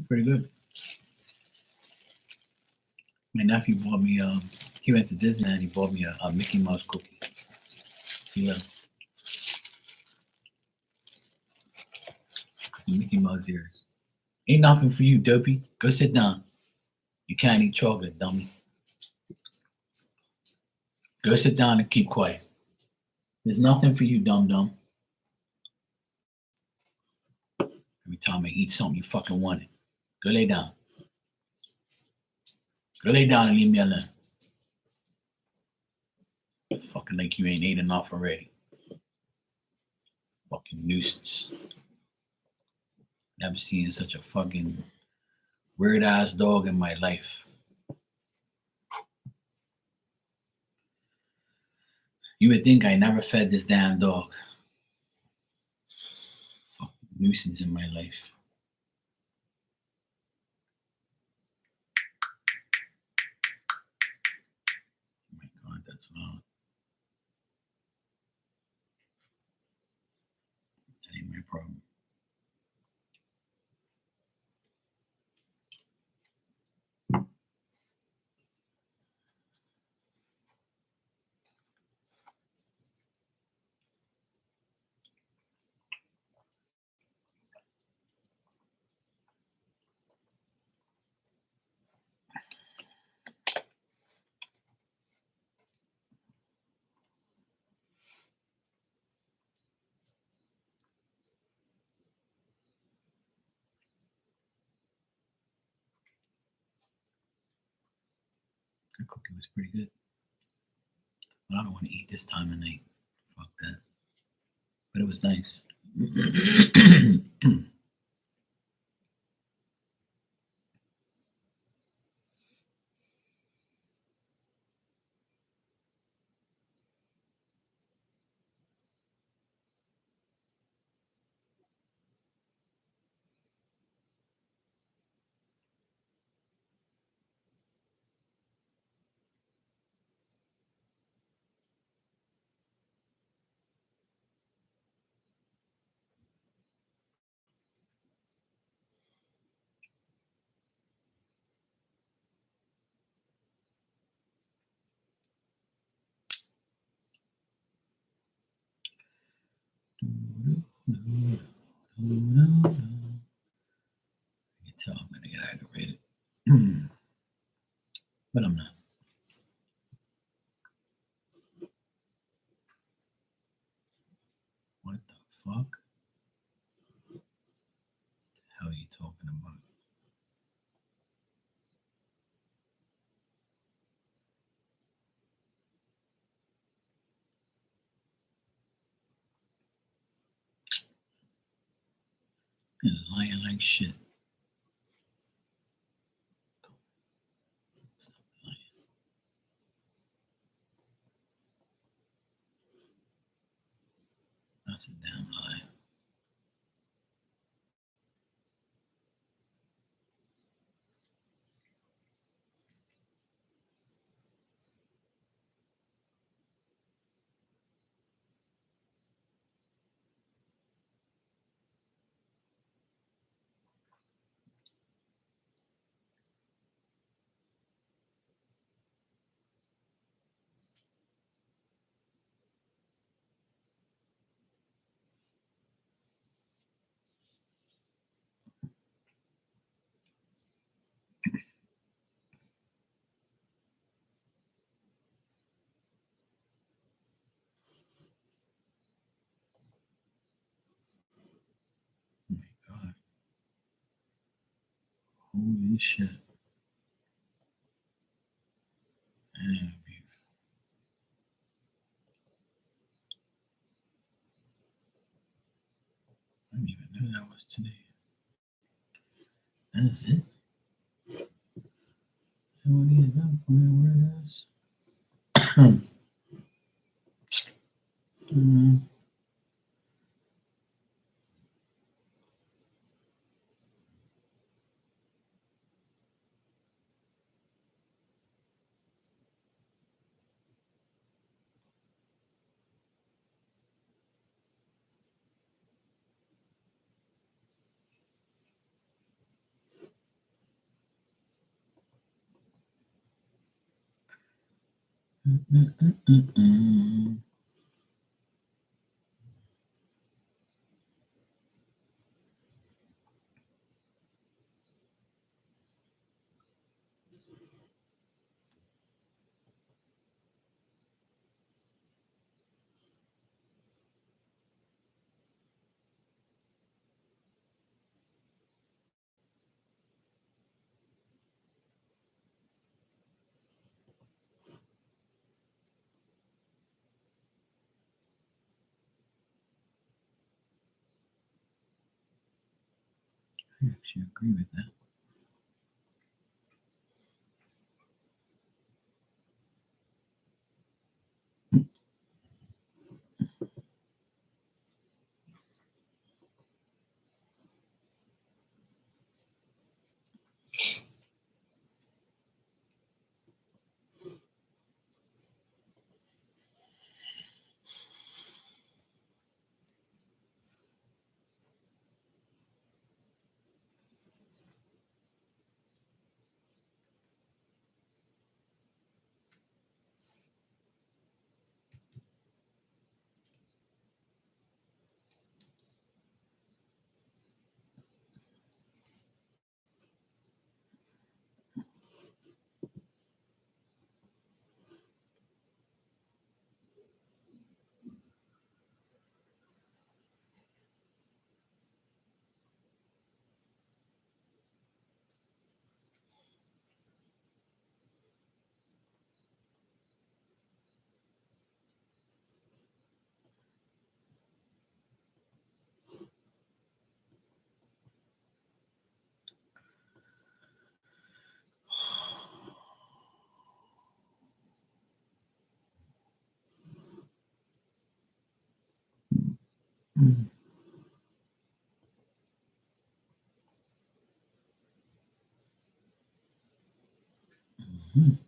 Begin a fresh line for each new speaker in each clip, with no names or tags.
Pretty good. My nephew bought me. He went to Disneyland. He bought me a Mickey Mouse cookie. See, Mickey Mouse ears. Ain't nothing for you, dopey. Go sit down. You can't eat chocolate, dummy. Go sit down and keep quiet. There's nothing for you, dum dum. Every time I eat something, you fucking want it. Go lay down. Go lay down and leave me alone. Fucking like you ain't ate enough already. Fucking nuisance. Never seen such a fucking weird ass dog in my life. You would think I never fed this damn dog. Fucking nuisance in my life. Oh my god, that's loud. That ain't my problem. That cookie was pretty good. But I don't want to eat this time of night. Fuck that. But it was nice. You can tell I'm gonna get aggravated. But I'm not. What the fuck? What the hell are you talking about? You're lying like shit. Stop lying. That's a damn lie. Oh my god. Holy shit. Damn, beef. I didn't even know that was today. That is it? And what is that? Where is Mm-mm-mm-mm-mm. I actually agree with that. Mm. Mhm.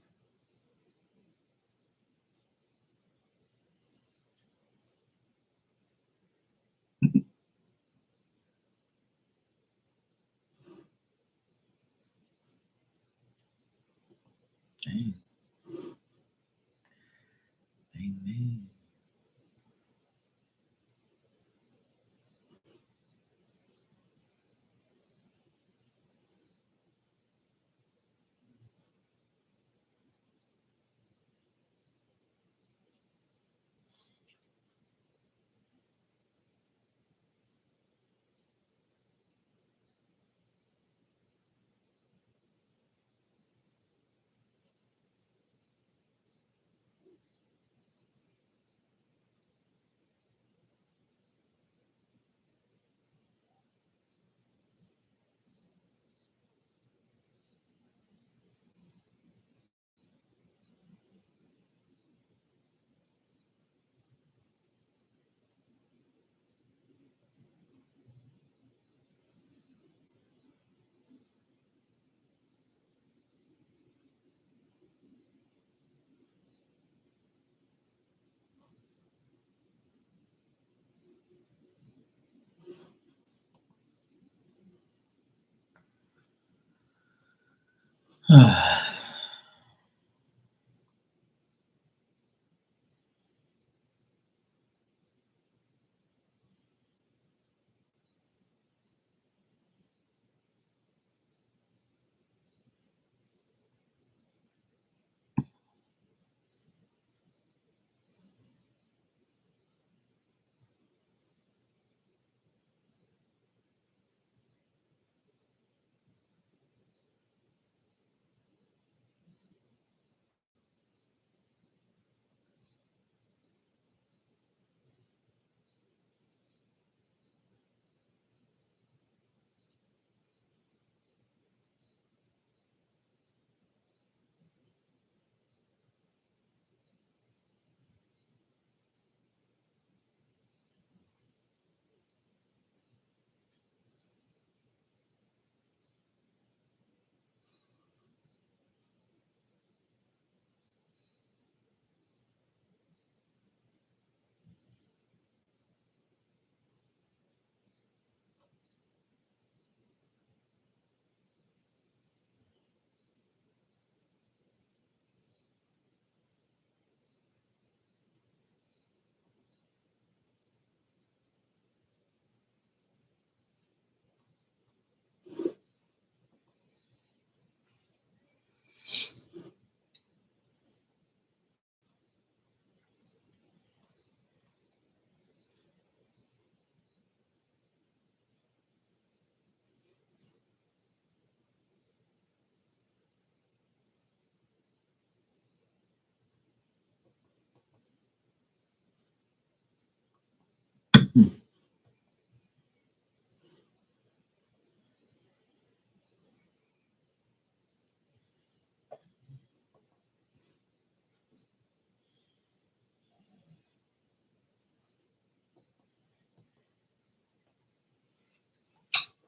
Dang. Amen.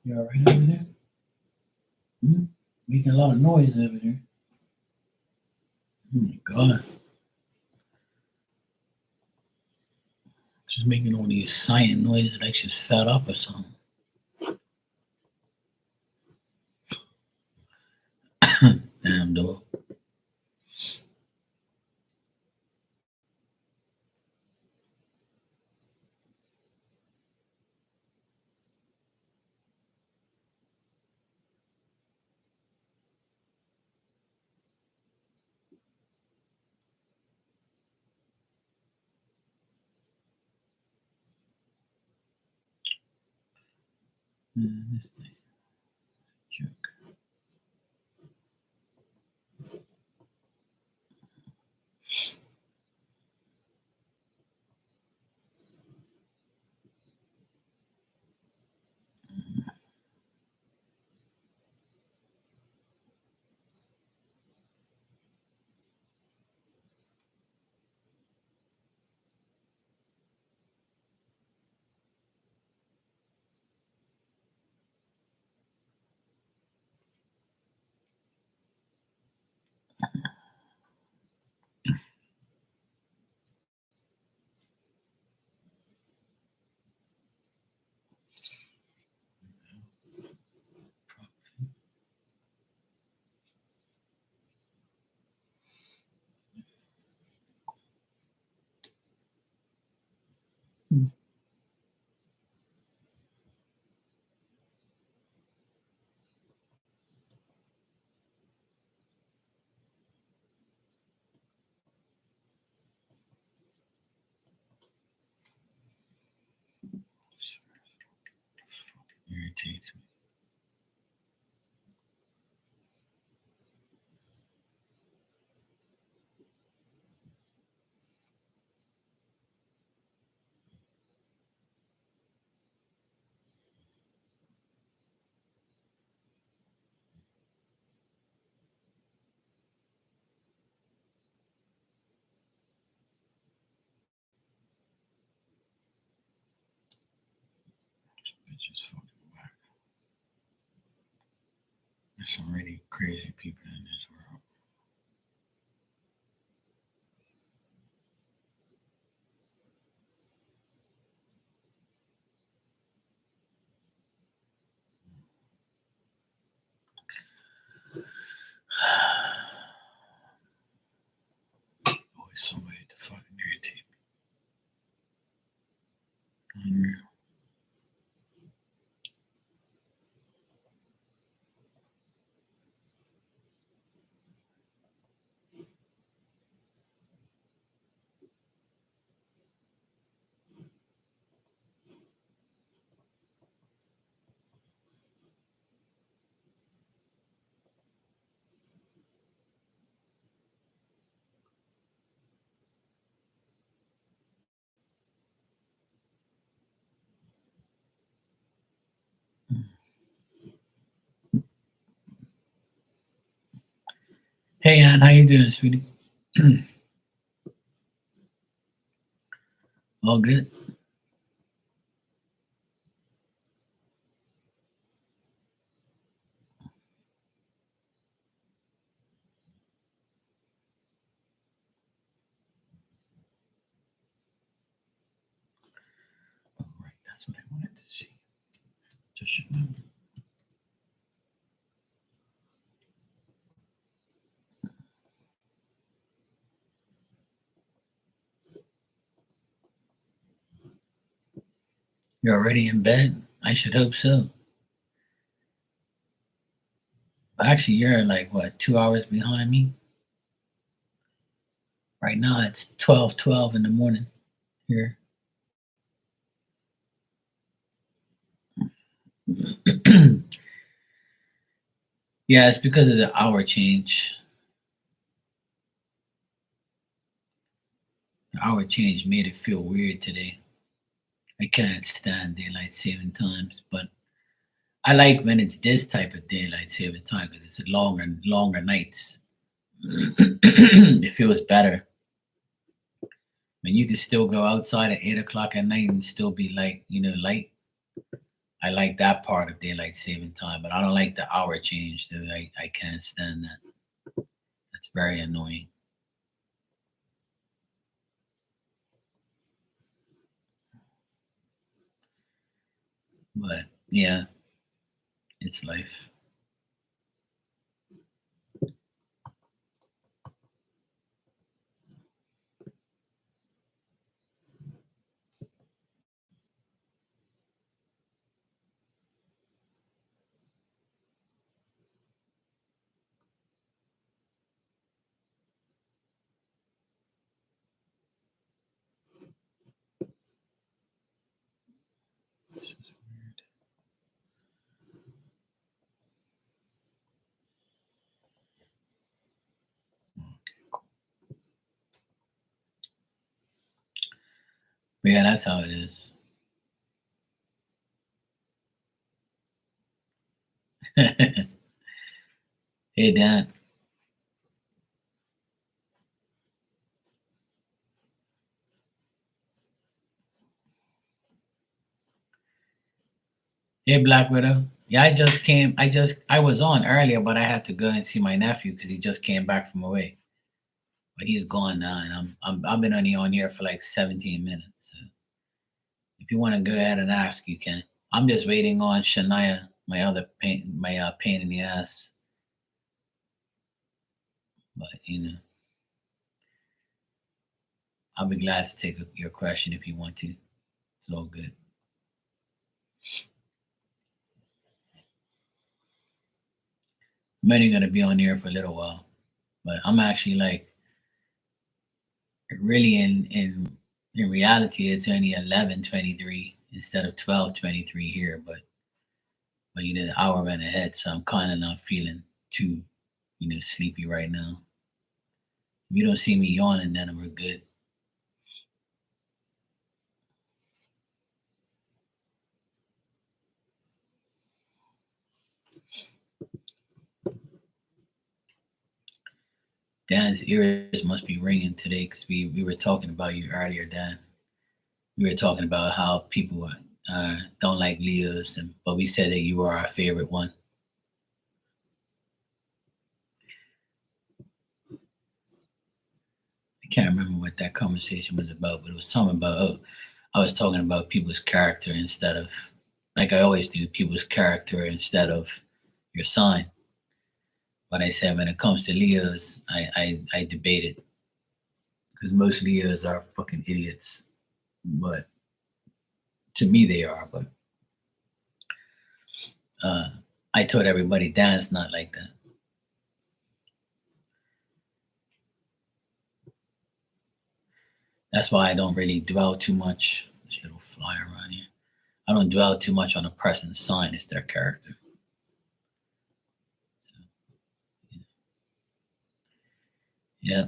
You all right over there? Hmm? Making a lot of noise over there. Oh my god. Just making all these sighing noises like she's fed up or something. Damn dog. This thing. Jerk. Irritates me. This bitch is fucking whack. There's some really crazy people in this world. Always somebody to fucking irritate me. Unreal. Hey Ann, how you doing, sweetie? All good? All right, that's what I wanted to see. Just remember. You're already in bed? I should hope so. Actually, you're like what, 2 hours behind me? Right now it's 12:12 in the morning here. Yeah, it's because of the hour change. The hour change made it feel weird today. I cannot stand daylight saving times, but I like when it's this type of daylight saving time because it's longer nights. It feels better when you can still go outside at 8 o'clock at night and still be light. I like that part of daylight saving time, but I don't like the hour change, dude. I can't stand that. That's very annoying. But yeah, it's life. But yeah, that's how it is. Hey, Dan. Hey, Black Widow. Yeah, I was on earlier, but I had to go and see my nephew because he just came back from away. But he's gone now, and I've been only on here for like 17 minutes. So if you want to go ahead and ask, you can. I'm just waiting on Shania, my pain in the ass. But I'll be glad to take your question if you want to. It's all good. I'm only gonna be on here for a little while, but I'm actually like really in reality, it's only 11:23 instead of 12:23 here. But the hour went ahead, so I'm kind of not feeling too sleepy right now. If you don't see me yawning, then we're good. Dan's ears must be ringing today because we were talking about you earlier, Dan. We were talking about how people don't like Leos, but we said that you were our favorite one. I can't remember what that conversation was about, but it was something about, oh, I was talking about people's character instead of, like I always do, people's character instead of your sign. But I said when it comes to Leos, I debate it because most Leos are fucking idiots. But to me, they are. But uh, I told everybody Dan's not like that. That's why I don't really dwell too much. This little fly around here. I don't dwell too much on a person's sign. It's their character. So, yeah.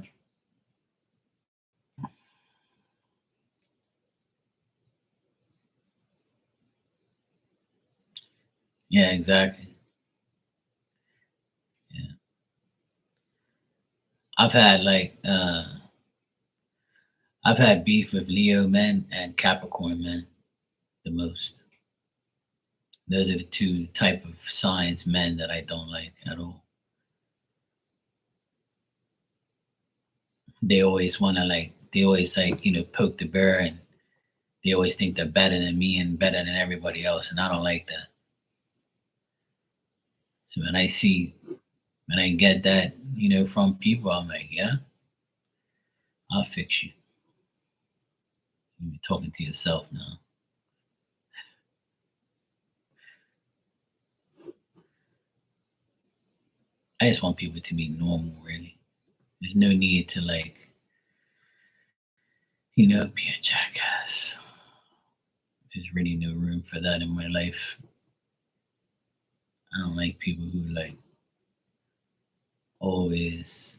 Yeah, exactly. Yeah. I've had like I've had beef with Leo men and Capricorn men the most. Those are the two type of signs men that I don't like at all. They always like, poke the bear, and they always think they're better than me and better than everybody else, and I don't like that. So when I get that, from people, I'm like, yeah, I'll fix you. You're talking to yourself now. I just want people to be normal, really. There's no need to like, be a jackass. There's really no room for that in my life. I don't like people who like always,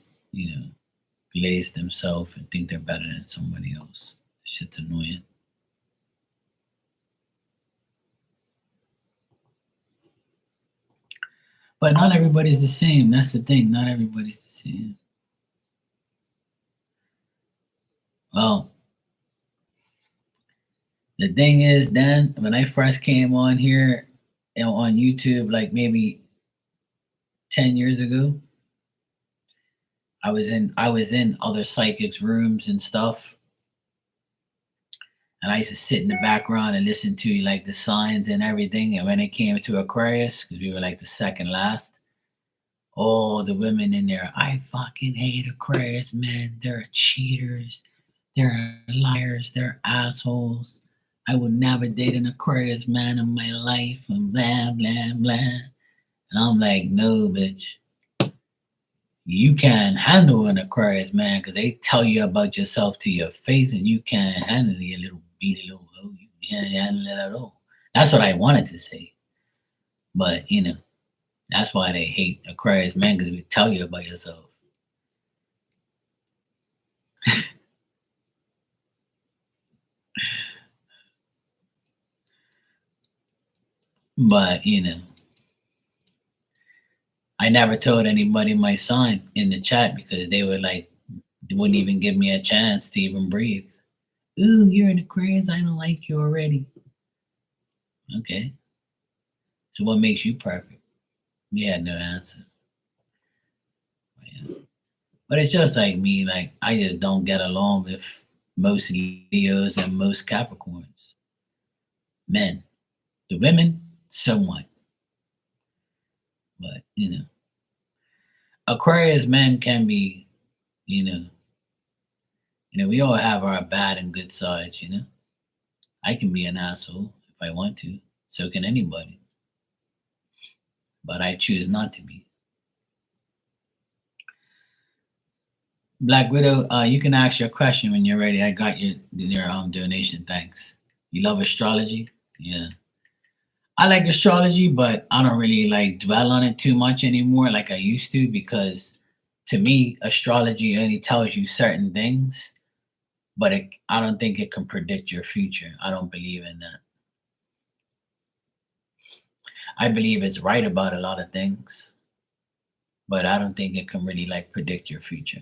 glaze themselves and think they're better than somebody else. Shit's annoying. But not everybody's the same. That's the thing. Not everybody's the same. Well, the thing is, Dan, when I first came on here, on YouTube, like maybe 10 years ago. I was in other psychics' rooms and stuff, and I used to sit in the background and listen to like the signs and everything. And when it came to Aquarius, because we were like the second last, all the women in there, I fucking hate Aquarius, man. They're cheaters, they're liars, they're assholes. I would never date an Aquarius man in my life, and blah blah blah. And I'm like, no, bitch. You can't handle an Aquarius man because they tell you about yourself to your face, and you can't handle it, you little beady little hoe. You can't handle it at all. That's what I wanted to say, but that's why they hate Aquarius men because we tell you about yourself. But I never told anybody my sign in the chat because they were like, they wouldn't even give me a chance to even breathe. Ooh, you're an Aquarius. I don't like you already. Okay. So what makes you perfect? We had no answer. But it's just like me. Like I just don't get along with most Leos and most Capricorns. Men. The women, somewhat. But Aquarius men can be, you know, we all have our bad and good sides. I can be an asshole if I want to. So can anybody. But I choose not to be. Black Widow, you can ask your question when you're ready. I got your donation. Thanks. You love astrology? Yeah. I like astrology, but I don't really like dwell on it too much anymore like I used to because to me, astrology only tells you certain things, but I don't think it can predict your future. I don't believe in that. I believe it's right about a lot of things, but I don't think it can really like predict your future.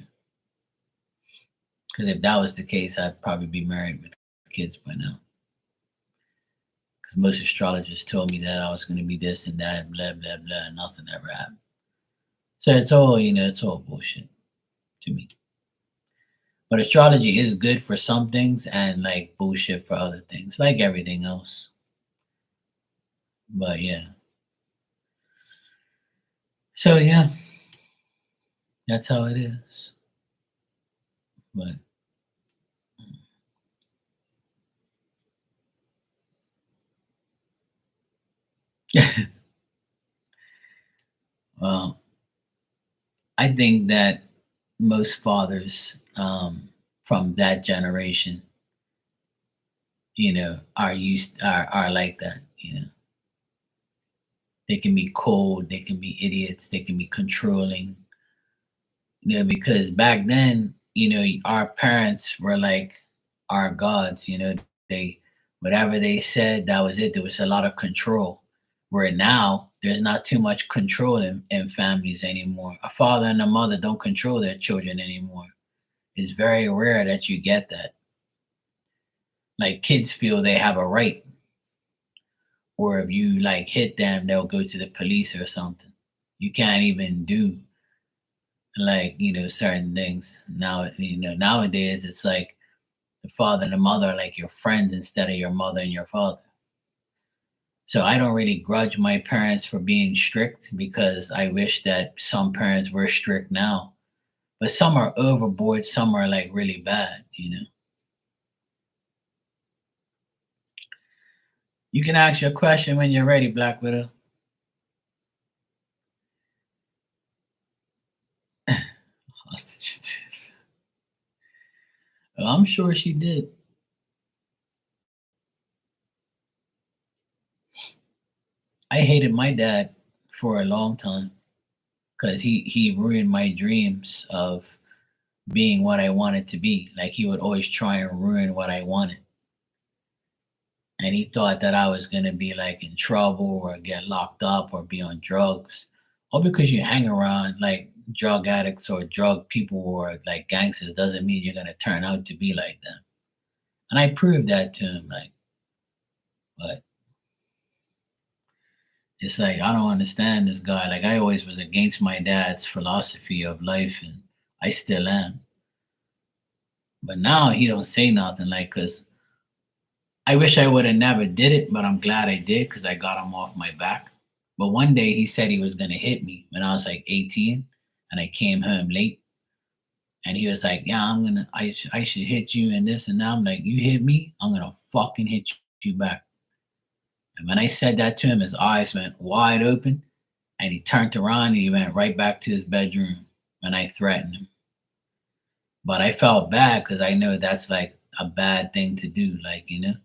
Because if that was the case, I'd probably be married with kids by now. Because most astrologers told me that I was going to be this and that, blah blah blah, and nothing ever happened. So it's all bullshit to me. But astrology is good for some things and like bullshit for other things, like everything else. But yeah. So yeah, that's how it is. But well, I think that most fathers from that generation, are like that. They can be cold, they can be idiots, they can be controlling. Because back then, our parents were like our gods. They whatever they said, that was it. There was a lot of control. Where now there's not too much control in families anymore. A father and a mother don't control their children anymore. It's very rare that you get that. Like kids feel they have a right, or if you like hit them, they'll go to the police or something. You can't even do like certain things now. Nowadays it's like the father and the mother are like your friends instead of your mother and your father. So I don't really grudge my parents for being strict because I wish that some parents were strict now, but some are overboard, some are like really bad. You can ask your question when you're ready, Black Widow. Hostage. Well, I'm sure she did. I hated my dad for a long time because he ruined my dreams of being what I wanted to be. Like he would always try and ruin what I wanted. And he thought that I was gonna be like in trouble or get locked up or be on drugs. All because you hang around like drug addicts or drug people or like gangsters doesn't mean you're gonna turn out to be like them. And I proved that to him, like, but It's like I don't understand this guy. Like I always was against my dad's philosophy of life, and I still am. But now he don't say nothing, like, cause I wish I would have never did it, but I'm glad I did because I got him off my back. But one day he said he was gonna hit me when I was like 18, and I came home late, and he was like, "Yeah, I should hit you and this and that." I'm like, "You hit me, I'm gonna fucking hit you back." And when I said that to him, his eyes went wide open, and he turned around and he went right back to his bedroom when I threatened him. But I felt bad because I know that's like a bad thing to do, like, you know.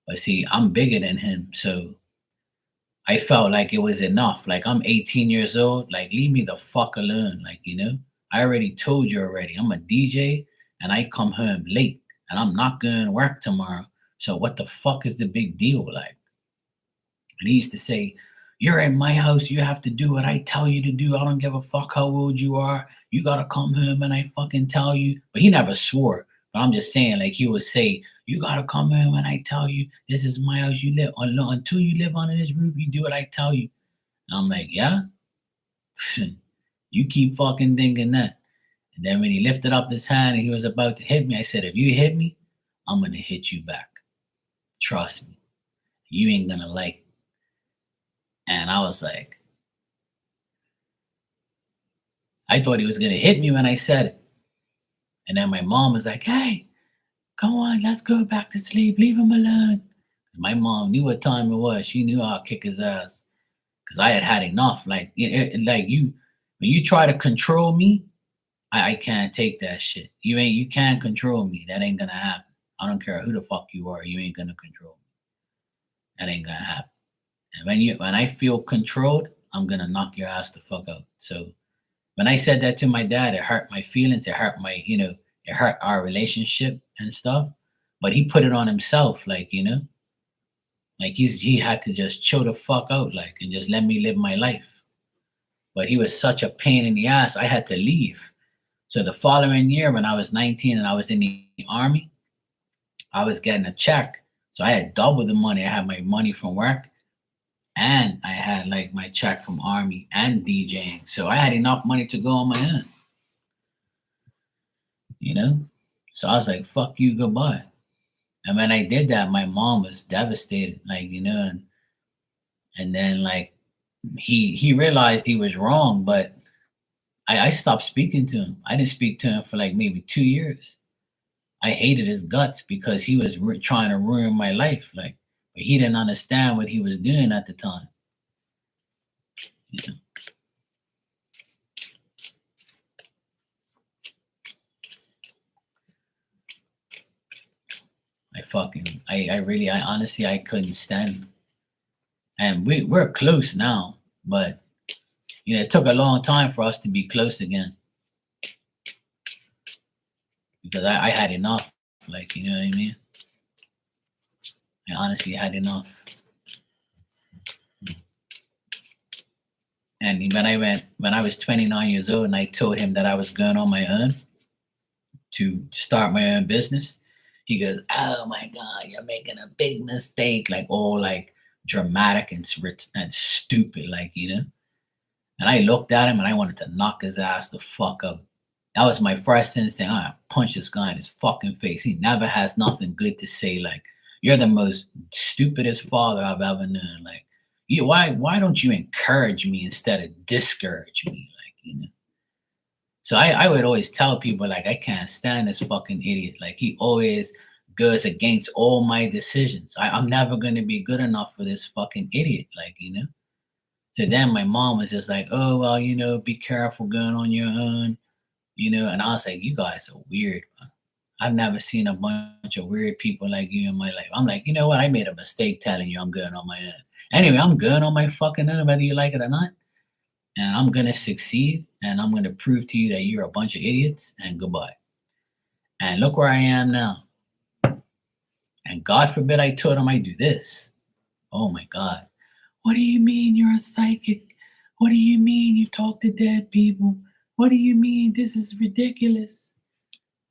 But see, I'm bigger than him, so I felt like it was enough. Like I'm 18 years old. Like leave me the fuck alone. Like, you know, I already told you already. I'm a DJ and I come home late and I'm not going to work tomorrow. So what the fuck is the big deal? Like, and he used to say, "You're in my house. You have to do what I tell you to do. I don't give a fuck how old you are. You gotta come home and I fucking tell you." But he never swore. But I'm just saying, like he would say, "You gotta come home and I tell you. This is my house. You live until you live under this roof. You do what I tell you." And I'm like, "Yeah, you keep fucking thinking that." And then when he lifted up his hand and he was about to hit me, I said, "If you hit me, I'm gonna hit you back. Trust me. You ain't gonna like it." And I was like, I thought he was gonna hit me when I said it. And then my mom was like, "Hey, come on, let's go back to sleep. Leave him alone." My mom knew what time it was. She knew I'd kick his ass because I had had enough. Like, like you, when you try to control me, I can't take that shit. You can't control me. That ain't gonna happen. I don't care who the fuck you are. You ain't gonna control me. That ain't gonna happen. And when I feel controlled, I'm gonna knock your ass the fuck out. So when I said that to my dad, it hurt my feelings. It hurt my, you know, it hurt our relationship and stuff. But he put it on himself, like, you know, like he had to just chill the fuck out, like, and just let me live my life. But he was such a pain in the ass. I had to leave. So the following year, when I was 19 and I was in the army, I was getting a check. So I had double the money. I had my money from work, and I had like my check from army and DJing. So I had enough money to go on my own, you know? So I was like, fuck you, goodbye. And when I did that, my mom was devastated, like, you know, and then like he realized he was wrong, but I stopped speaking to him. I didn't speak to him for like maybe 2 years. I hated his guts because he was trying to ruin my life, like, but he didn't understand what he was doing at the time. You know? I honestly, I couldn't stand him. And we're close now, but you know, it took a long time for us to be close again because I had enough. Like, you know what I mean? I honestly had enough. And when I was 29 years old and I told him that I was going on my own to start my own business, he goes, "Oh my God, you're making a big mistake." Like all like dramatic and stupid, like, you know? And I looked at him and I wanted to knock his ass the fuck out. That was my first instinct. I punch this guy in his fucking face. He never has nothing good to say. Like, you're the most stupidest father I've ever known. Like, why don't you encourage me instead of discourage me? Like, you know. So I would always tell people like I can't stand this fucking idiot. Like he always goes against all my decisions. I'm never gonna be good enough for this fucking idiot. Like, you know. So then my mom was just like, "Oh well, you know, be careful going on your own." You know, and I was like, "You guys are weird. I've never seen a bunch of weird people like you in my life." I'm like, "You know what? I made a mistake telling you I'm going on my own. Anyway, I'm going on my fucking own, whether you like it or not. And I'm gonna succeed and I'm gonna prove to you that you're a bunch of idiots and goodbye." And look where I am now. And God forbid I told him I do this. Oh my God. "What do you mean you're a psychic? What do you mean you talk to dead people? What do you mean this is ridiculous?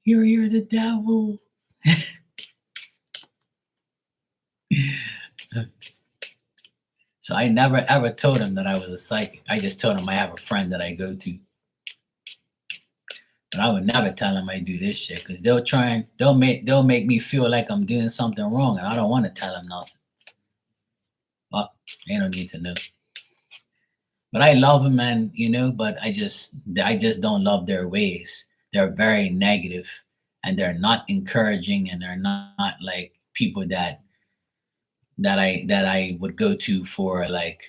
You're the devil." So I never ever told him that I was a psychic. I just told him I have a friend that I go to. But I would never tell them I do this shit because they'll make me feel like I'm doing something wrong, and I don't want to tell them nothing. Well, they don't need to know. But I love them, and but I just don't love their ways. They're very negative, and they're not encouraging, and they're not like people that I would go to for like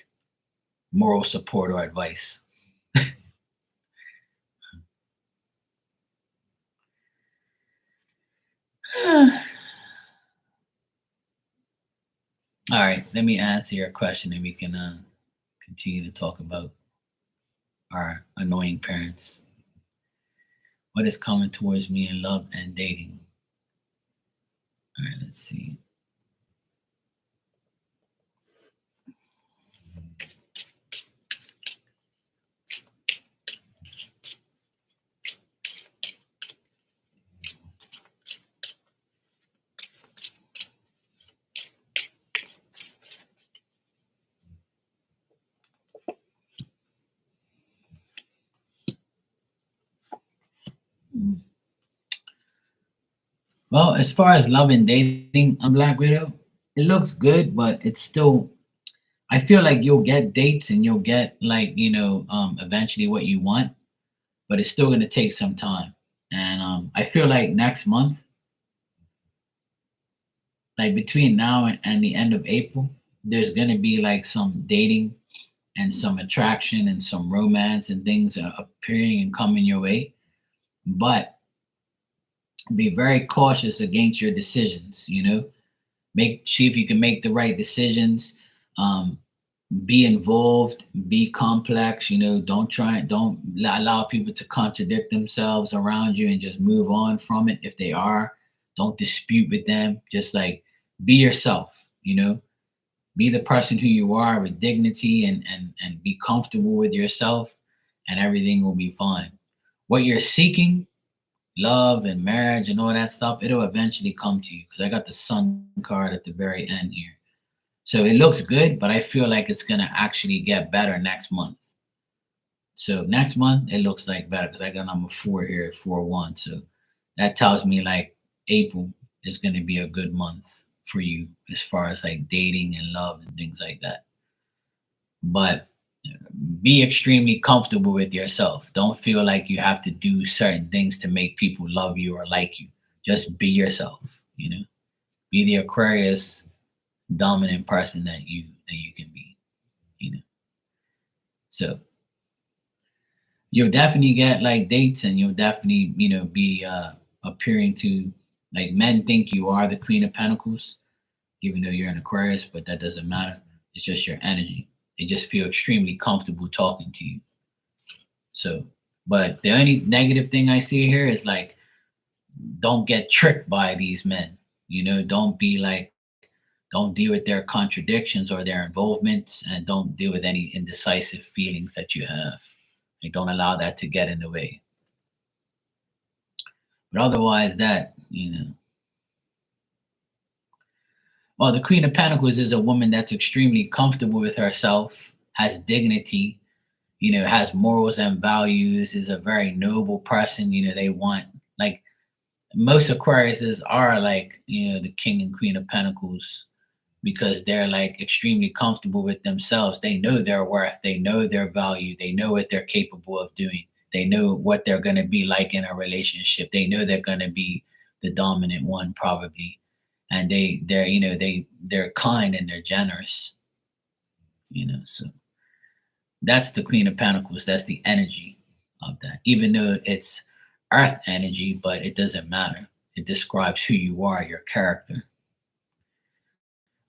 moral support or advice. All right, let me answer your question, and we can continue to talk about our annoying parents. What is coming towards me in love and dating? All right, let's see. Well, as far as love and dating on Black Widow, it looks good, but it's still. I feel like you'll get dates and you'll get like eventually what you want, but it's still going to take some time. And I feel like next month, like between now and the end of April, there's going to be like some dating and some attraction and some romance and things appearing and coming your way. But be very cautious against your decisions. See if you can make the right decisions. Um, be involved, be complex. Don't allow people to contradict themselves around you and just move on from it. If they are, don't dispute with them. Just like be yourself. Be the person who you are with dignity and be comfortable with yourself, and everything will be fine. What you're seeking, love and marriage and all that stuff, it'll eventually come to you because I got the sun card at the very end here. So it looks good, but I feel like it's gonna actually get better next month. So next month it looks like better because I got number 4 here at 4-1. So that tells me like April is gonna be a good month for you as far as like dating and love and things like that. But be extremely comfortable with yourself. Don't feel like you have to do certain things to make people love you or like you. Just be yourself. Be the Aquarius dominant person that you can be, you know. So you'll definitely get like dates, and you'll definitely, be appearing to, like, men think you are the Queen of Pentacles, even though you're an Aquarius, but that doesn't matter. It's just your energy. They just feel extremely comfortable talking to you. So, but the only negative thing I see here is like, don't get tricked by these men. Don't be like, don't deal with their contradictions or their involvements, and don't deal with any indecisive feelings that you have. Like, don't allow that to get in the way. But otherwise, well, the Queen of Pentacles is a woman that's extremely comfortable with herself, has dignity, has morals and values, is a very noble person. They want, like, most Aquariuses are like, the King and Queen of Pentacles because they're like extremely comfortable with themselves. They know their worth, they know their value, they know what they're capable of doing. They know what they're going to be like in a relationship. They know they're going to be the dominant one probably. And they're kind and they're generous, so that's the Queen of Pentacles. That's the energy of that. Even though it's earth energy, but it doesn't matter. It describes who you are, your character.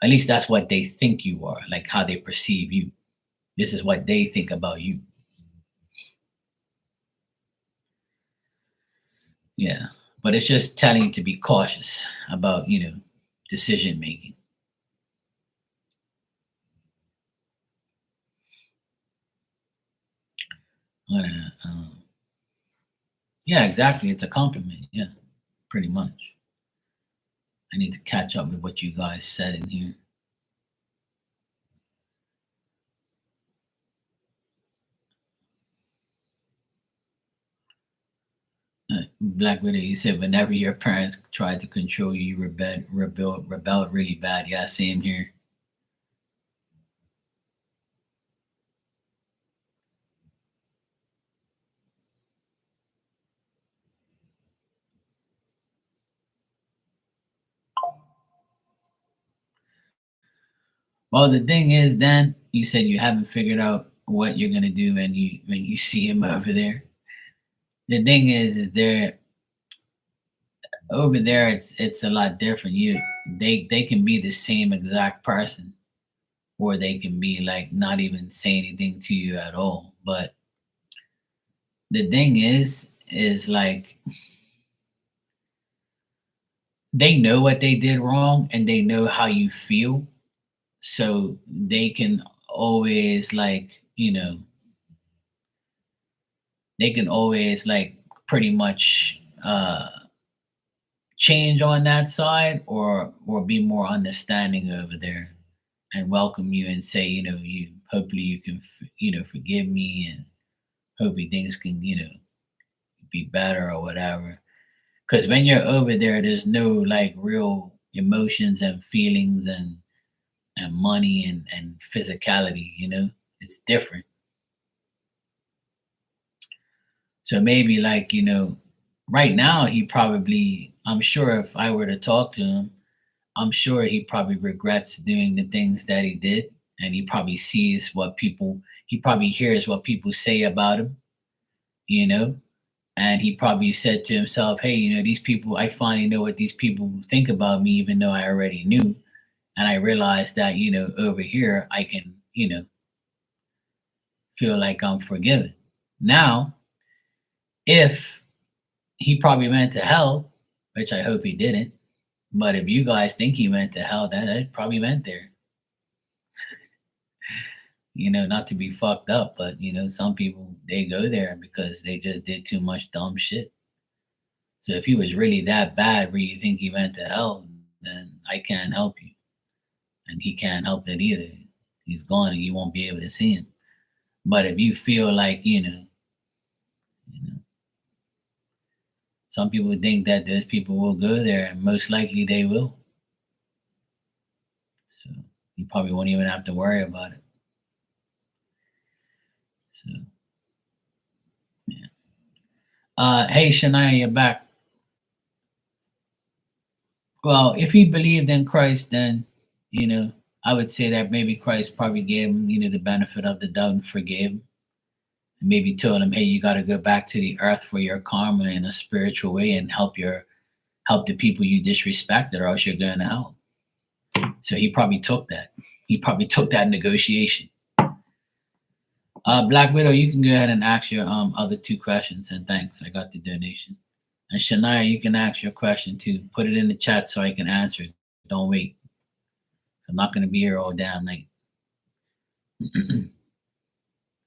At least that's what they think you are, like how they perceive you. This is what they think about you. Yeah. But it's just telling you to be cautious about, decision making. Yeah, exactly. It's a compliment. Yeah, pretty much. I need to catch up with what you guys said in here. Black Widow, you said whenever your parents tried to control you, you rebelled really bad. Yeah, same here. Well, the thing is, Dan, you said you haven't figured out what you're gonna do when you see him over there. The thing is there over there it's a lot different. They can be the same exact person, or they can be like not even say anything to you at all. But the thing is like they know what they did wrong and they know how you feel, so they can always like they can always like pretty much change on that side, or be more understanding over there and welcome you and say, you hopefully you can forgive me, and hopefully things can be better or whatever. Because when you're over there, there's no like real emotions and feelings and money and physicality. It's different. So maybe like right now he probably, I'm sure if I were to talk to him, I'm sure he probably regrets doing the things that he did, and he probably sees what people, he probably hears what people say about him, you know, and he probably said to himself, "Hey, these people, I finally know what these people think about me, even though I already knew, and I realized that over here I can feel like I'm forgiven." Now, if he probably went to hell, which I hope he didn't, but if you guys think he went to hell, that I probably went there. Not to be fucked up, but some people they go there because they just did too much dumb shit. So if he was really that bad where you think he went to hell, then I can't help you. And he can't help it either. He's gone and you won't be able to see him. But if you feel like, you know, some people think that those people will go there, and most likely they will. So you probably won't even have to worry about it. So yeah. Hey Shania, you're back. Well, if he believed in Christ, then you know I would say that maybe Christ probably gave him the benefit of the doubt and forgave him, and maybe told him, "Hey, you got to go back to the earth for your karma in a spiritual way and help the people you disrespected, or else you're going to hell." So he probably took that. He probably took that negotiation. Black Widow, you can go ahead and ask your other two questions, and thanks. I got the donation. And Shania, you can ask your question too. Put it in the chat so I can answer it. Don't wait. I'm not going to be here all damn night.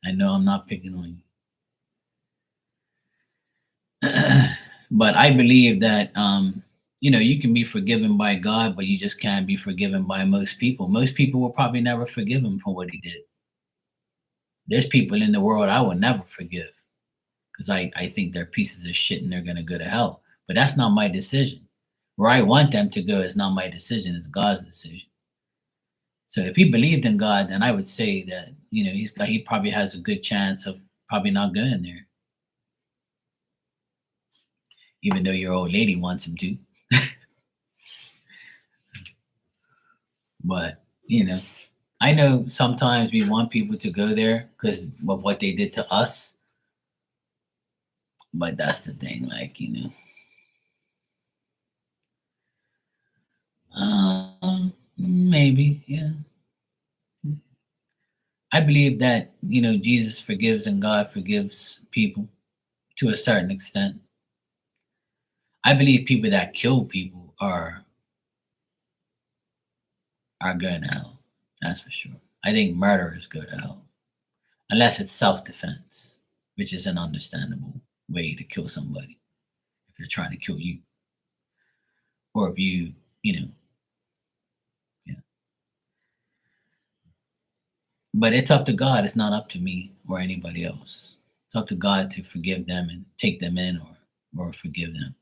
I know I'm not picking on you. But I believe that, you can be forgiven by God, but you just can't be forgiven by most people. Most people will probably never forgive him for what he did. There's people in the world I will never forgive because I think they're pieces of shit and they're going to go to hell. But that's not my decision. Where I want them to go is not my decision, it's God's decision. So if he believed in God, then I would say that he probably has a good chance of probably not going there, even though your old lady wants him to. But I know sometimes we want people to go there because of what they did to us. But that's the thing, like maybe, yeah. I believe that Jesus forgives and God forgives people to a certain extent. I believe people that kill people are going to hell. That's for sure. I think murderers go to hell unless it's self-defense, which is an understandable way to kill somebody if they're trying to kill you, or if you know, yeah. But it's up to God. It's not up to me or anybody else. It's up to God to forgive them and take them in, or or forgive them.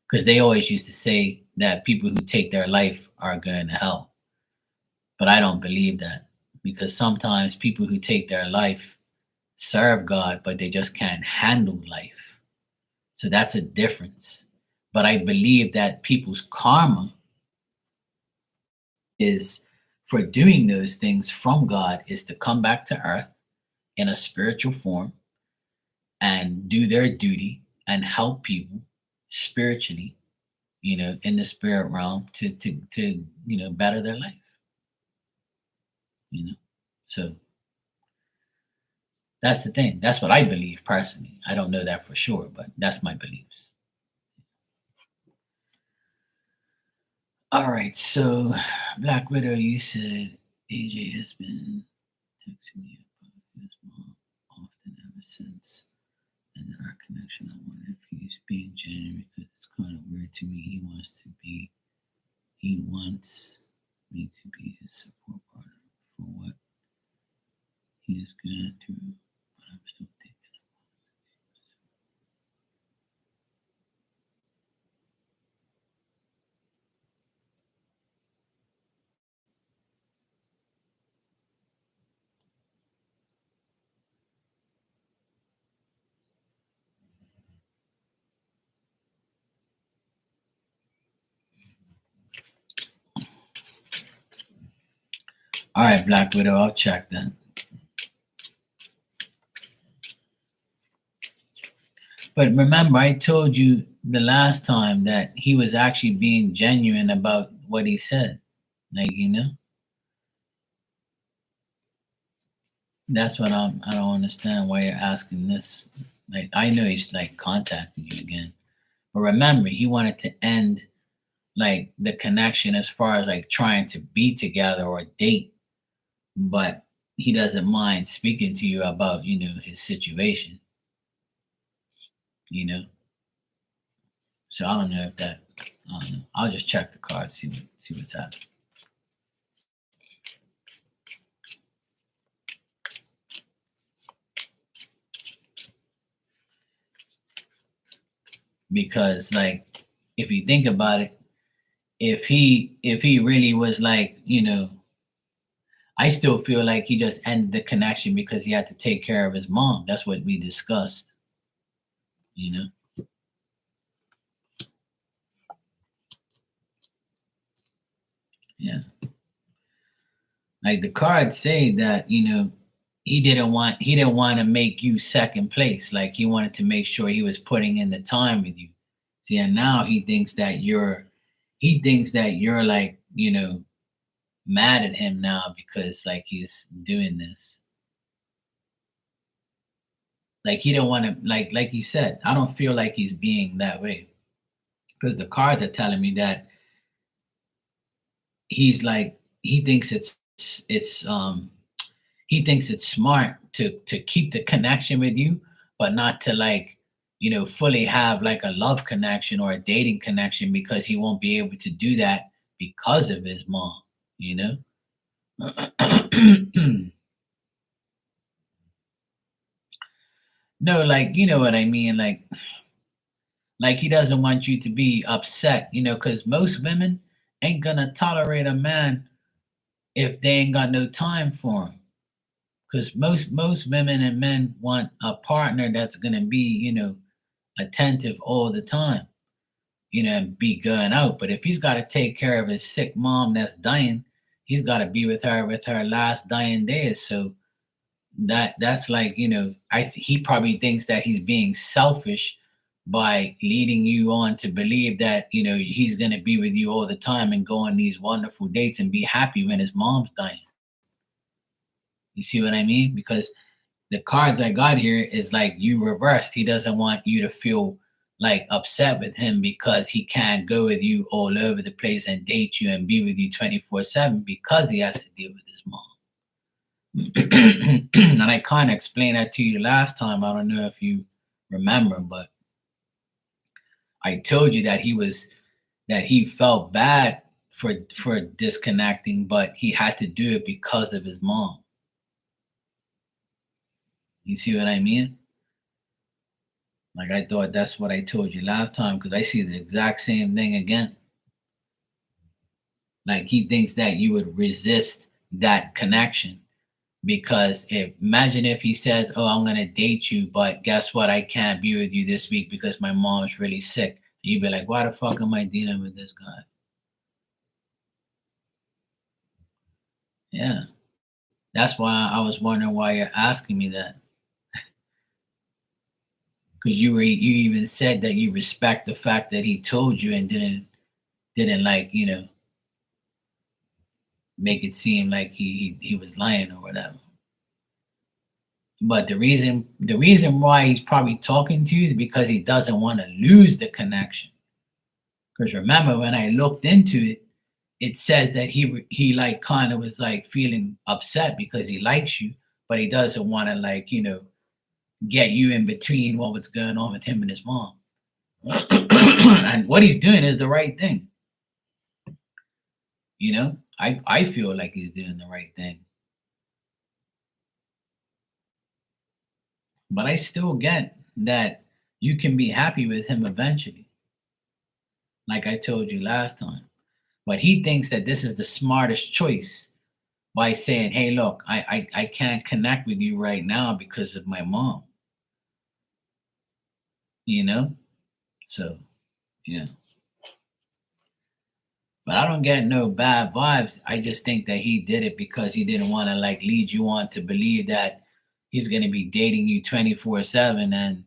Because they always used to say that people who take their life are going to hell. But I don't believe that, because sometimes people who take their life serve God, but they just can't handle life. So that's a difference. But I believe that people's karma is for doing those things from God is to come back to earth in a spiritual form and do their duty and help people spiritually, in the spirit realm to better their life. So that's the thing. That's what I believe personally. I don't know that for sure, but that's my beliefs. All right, so Black Widow, you said AJ has been texting me about his mom often ever since, and then our connection. I wonder if he's being genuine, because it's kind of weird to me. He wants me to be his support partner for what he is going through, but I'm still thinking. All right, Black Widow, I'll check that. But remember, I told you the last time that he was actually being genuine about what he said. Like, that's what I don't understand why you're asking this. Like, I know he's like contacting you again. But remember, he wanted to end like the connection as far as like trying to be together or date, but he doesn't mind speaking to you about, his situation. So I don't know if that. I don't know. I'll just check the card, see what's happening. Because like, if you think about it, if he really was like, I still feel like he just ended the connection because he had to take care of his mom. That's what we discussed. Yeah. Like the cards say that, he didn't want to make you second place. Like he wanted to make sure he was putting in the time with you. See, and now he thinks that you're like, mad at him now because like he's doing this. Like he don't want to, like he said, I don't feel like he's being that way. Because the cards are telling me that he's like he thinks it's he thinks it's smart to keep the connection with you, but not to like, fully have like a love connection or a dating connection, because he won't be able to do that because of his mom, you know? No, like, you know what I mean? Like he doesn't want you to be upset, because most women ain't gonna tolerate a man if they ain't got no time for him. Because most women and men want a partner that's gonna be, attentive all the time, and be going out. But if he's got to take care of his sick mom that's dying, he's got to be with her last dying days. So that's like, he probably thinks that he's being selfish by leading you on to believe that, he's going to be with you all the time and go on these wonderful dates and be happy when his mom's dying. You see what I mean? Because the cards I got here is like you reversed. He doesn't want you to feel like upset with him because he can't go with you all over the place and date you and be with you 24/7 because he has to deal with his mom. And I kind of explained that to you last time. I don't know if you remember, but I told you that he felt bad for disconnecting, but he had to do it because of his mom. You see what I mean? Like I thought that's what I told you last time because I see the exact same thing again. Like he thinks that you would resist that connection because if imagine if he says, "Oh, I'm gonna date you, but guess what? I can't be with you this week because my mom's really sick." You'd be like, "Why the fuck am I dealing with this guy?" Yeah, that's why I was wondering why you're asking me that because you even said that you respect the fact that he told you and didn't like make it seem like he was lying or whatever. But the reason why he's probably talking to you is because he doesn't want to lose the connection. Because remember, when I looked into it, it says that he like kind of was like feeling upset because he likes you, but he doesn't want to like get you in between what was going on with him and his mom. And what he's doing is the right thing. I feel like he's doing the right thing, but I still get that you can be happy with him eventually, like I told you last time. But he thinks that this is the smartest choice by saying, "Hey, look, I can't connect with you right now because of my mom." You know, so yeah. But I don't get no bad vibes. I just think that he did it because he didn't want to like lead you on to believe that he's gonna be dating you 24/7 and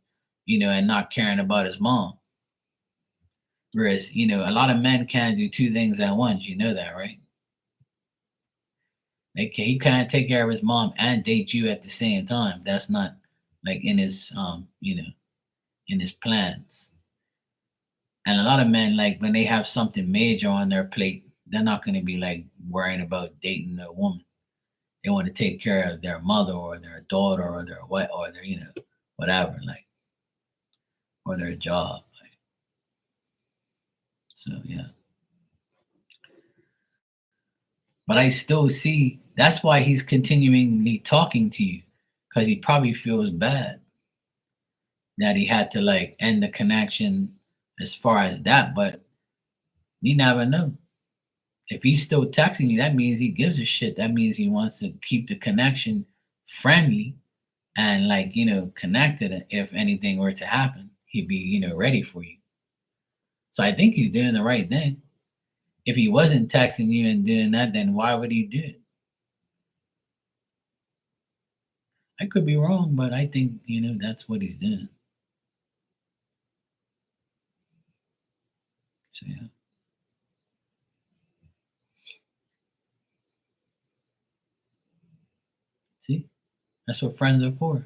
and not caring about his mom. Whereas, a lot of men can't do two things at once. You know that, right? He can't take care of his mom and date you at the same time. That's not like in his in his plans. And a lot of men, like when they have something major on their plate, they're not going to be like worrying about dating a woman. They want to take care of their mother or their daughter or their what or their whatever, like, or their job. Like, so yeah. But I still see that's why he's continually talking to you because he probably feels bad that he had to like end the connection as far as that. But you never know. If he's still texting you, that means he gives a shit. That means he wants to keep the connection friendly and like connected. If anything were to happen, he'd be ready for you. So I think he's doing the right thing. If he wasn't texting you and doing that, then why would he do it? I could be wrong, but I think that's what he's doing. So yeah. See, that's what friends are for.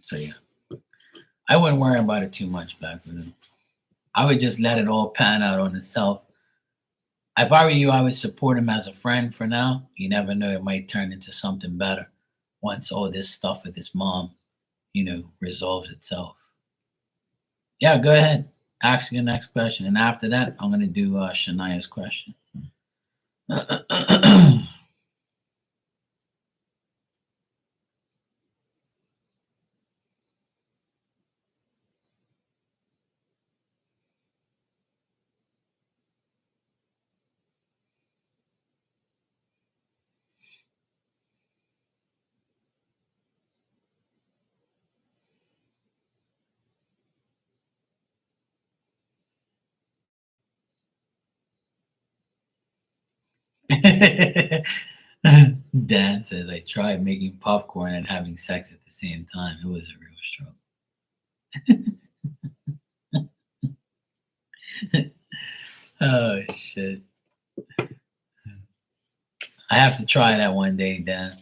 So yeah, I wouldn't worry about it too much back then. I would just let it all pan out on itself. If I were you, I would support him as a friend for now. You never know; it might turn into something better once all this stuff with his mom, resolves itself. Yeah, go ahead. Ask your next question, and after that, I'm gonna do Shania's question. Dan says I tried making popcorn and having sex at the same time. It was a real struggle. Oh shit! I have to try that one day, Dan.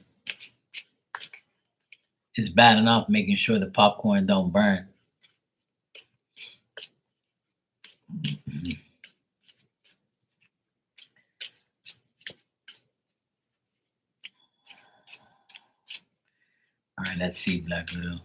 It's bad enough making sure the popcorn don't burn. Let's see, Black Widow.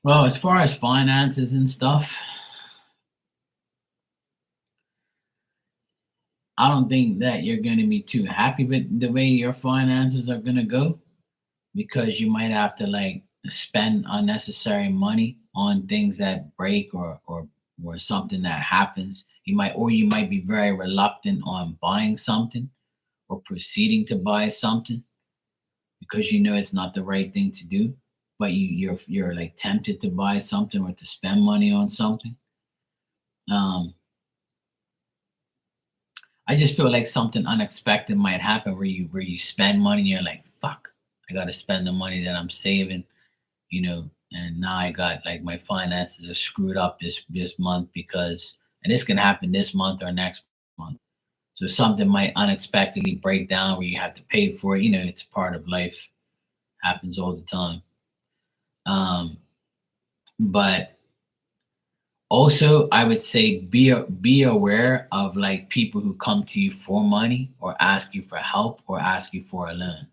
Well, as far as finances and stuff, I don't think that you're going to be too happy with the way your finances are going to go, because you might have to like spend unnecessary money on things that break, or something that happens. You might be very reluctant on buying something or proceeding to buy something because you know it's not the right thing to do, but you're like tempted to buy something or to spend money on something. Um, I just feel like something unexpected might happen where you spend money and you're like, fuck, I gotta spend the money that I'm saving, and now I got like my finances are screwed up this month because, and this can happen this month or next month. So something might unexpectedly break down where you have to pay for it. It's part of life, happens all the time. Um, but also, I would say be aware of like people who come to you for money or ask you for help or ask you for a loan.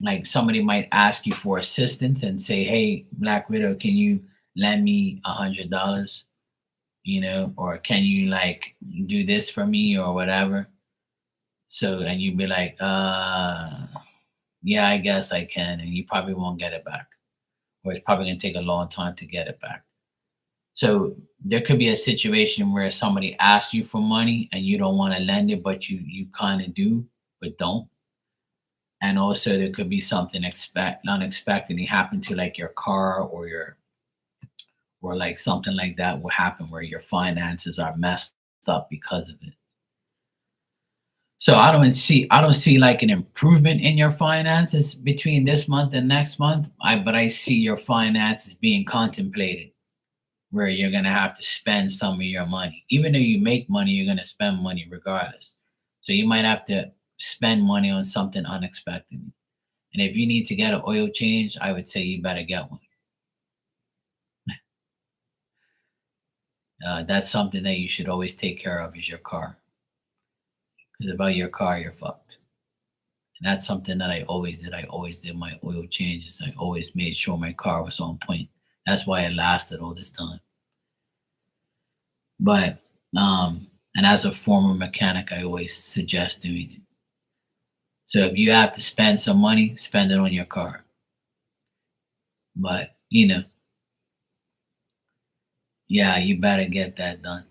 Like somebody might ask you for assistance and say, "Hey, Black Widow, can you lend me $100? Or can you like do this for me or whatever?" So, and you'd be like, yeah, I guess I can," and you probably won't get it back, or it's probably gonna take a long time to get it back. So there could be a situation where somebody asks you for money and you don't want to lend it, but you kind of do, but don't. And also there could be something unexpectedly happen to like your car or like something like that will happen where your finances are messed up because of it. So I don't see like an improvement in your finances between this month and next month. But I see your finances being contemplated, where you're going to have to spend some of your money. Even though you make money, you're going to spend money regardless. So you might have to spend money on something unexpected. And if you need to get an oil change, I would say you better get one. That's something that you should always take care of, is your car. Because about your car, you're fucked. And that's something that I always did. I always did my oil changes. I always made sure my car was on point. That's why it lasted all this time. But and as a former mechanic, I always suggest doing it. So if you have to spend some money, spend it on your car. But yeah, you better get that done.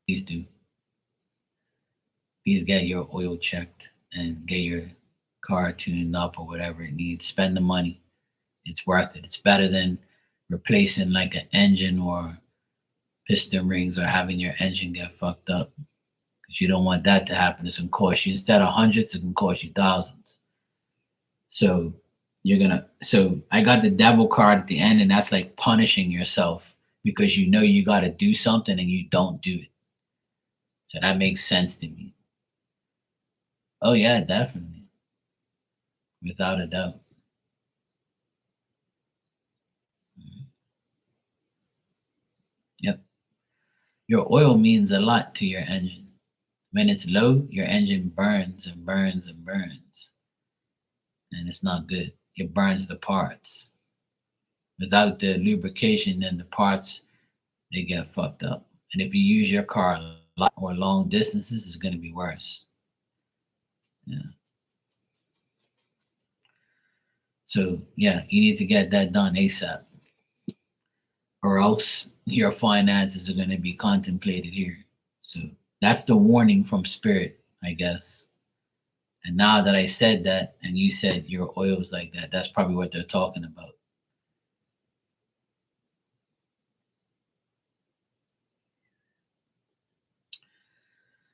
Please do. Please get your oil checked and get your car tuned up or whatever it needs. Spend the money. It's worth it. It's better than replacing like an engine or piston rings or having your engine get fucked up. Because you don't want that to happen. It's gonna cost you, instead of hundreds, it can cost you thousands. So so I got the devil card at the end, and that's like punishing yourself because you know you gotta do something and you don't do it. So that makes sense to me. Oh yeah, definitely. Without a doubt. Mhm. Yep. Your oil means a lot to your engine. When it's low, your engine burns and burns and burns. And it's not good. It burns the parts. Without the lubrication, then the parts, they get fucked up. And if you use your car a lot or long distances, it's going to be worse. Yeah. So yeah, you need to get that done ASAP, or else your finances are going to be contemplated here. So that's the warning from spirit, I guess. And now that I said that, and you said your oil's like that, that's probably what they're talking about.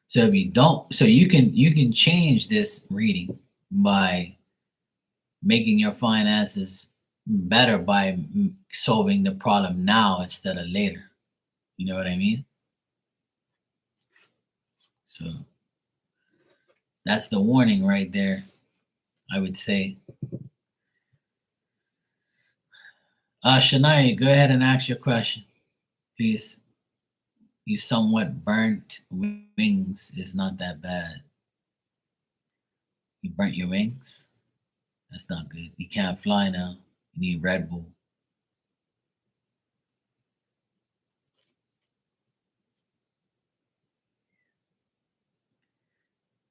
So if you don't, so you can change this reading by making your finances better by solving the problem now instead of later. You know what I mean? So that's the warning right there, I would say. Shania, go ahead and ask your question, please. You somewhat burnt wings is not that bad. You burnt your wings? That's not good. You can't fly now. You need Red Bull.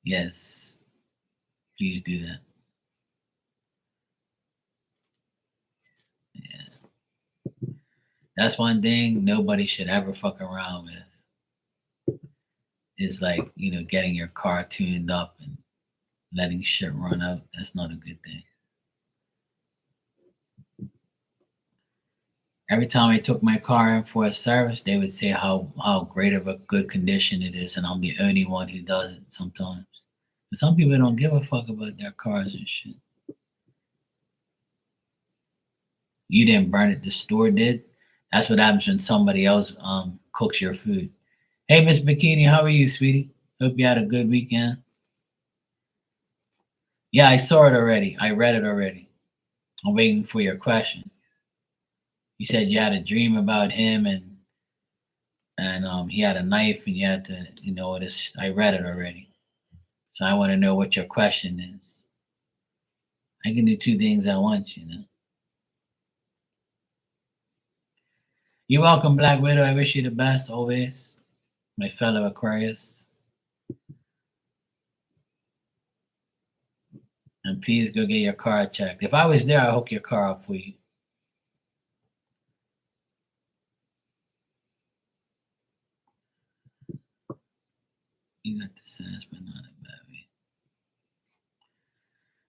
Yes, please do that. Yeah. That's one thing nobody should ever fuck around with. Is like, getting your car tuned up and letting shit run out. That's not a good thing. Every time I took my car in for a service, they would say how great of a good condition it is, and I'm the only one who does it sometimes. But some people don't give a fuck about their cars and shit. You didn't burn it, the store did. That's what happens when somebody else cooks your food. Hey, Miss Bikini, how are you, sweetie? Hope you had a good weekend. Yeah, I saw it already. I read it already. I'm waiting for your question. You said you had a dream about him and he had a knife and you had to, this. I read it already. So I want to know what your question is. I can do two things at once, You're welcome, Black Widow. I wish you the best always, my fellow Aquarius. And please go get your car checked. If I was there, I'll hook your car up for you. You got the sense, but not a bad way.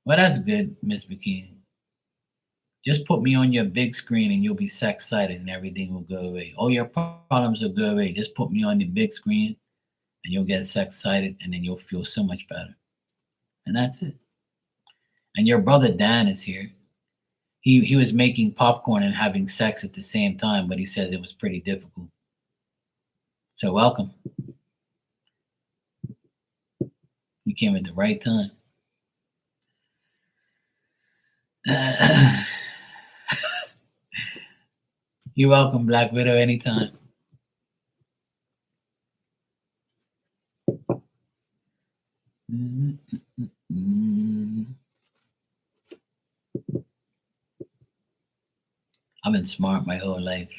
Well, that's good, Miss Bikini. Just put me on your big screen and you'll be sex excited and everything will go away. All your problems will go away. Just put me on the big screen and you'll get sex excited and then you'll feel so much better. And that's it. And your brother Dan is here. He was making popcorn and having sex at the same time, but he says it was pretty difficult. So welcome. You came at the right time. You're welcome, Black Widow, anytime. I've been smart my whole life.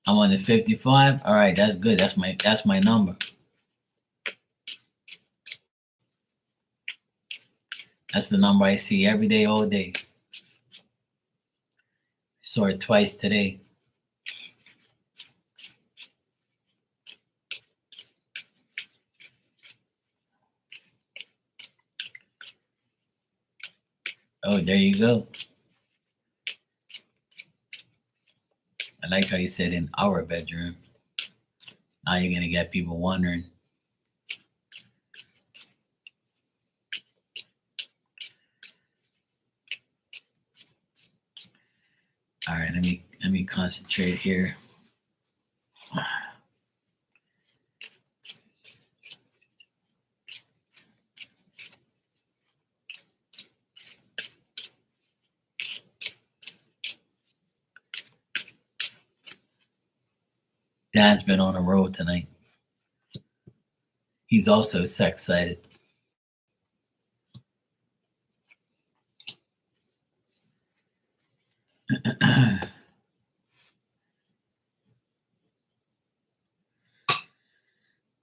I'm on the 55. All right, that's good. That's my number. That's the number I see every day, all day. Saw it twice today. Oh, there you go. I like how you said in our bedroom. Now you're gonna get people wondering. All right, let me concentrate here. Dan's been on the road tonight. He's also sex excited.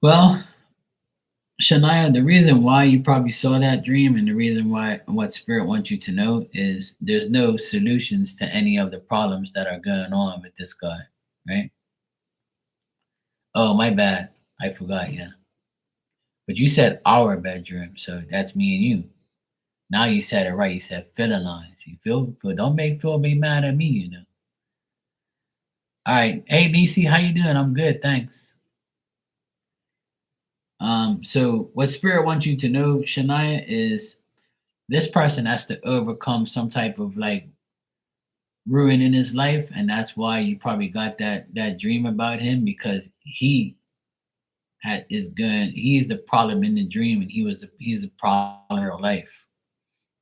Well, Shania, the reason why you probably saw that dream and the reason why what spirit wants you to know is there's no solutions to any of the problems that are going on with this guy, right? Oh, my bad. I forgot, yeah. But you said our bedroom, so that's me and you. Now you said it right. You said Phil lines. You feel don't make Phil be mad at me, All right. Hey, Nisi, how you doing? I'm good, thanks. So what Spirit wants you to know, Shania, is this person has to overcome some type of like ruin in his life, and that's why you probably got that dream about him because he's the problem in the dream, and he's the problem in real life.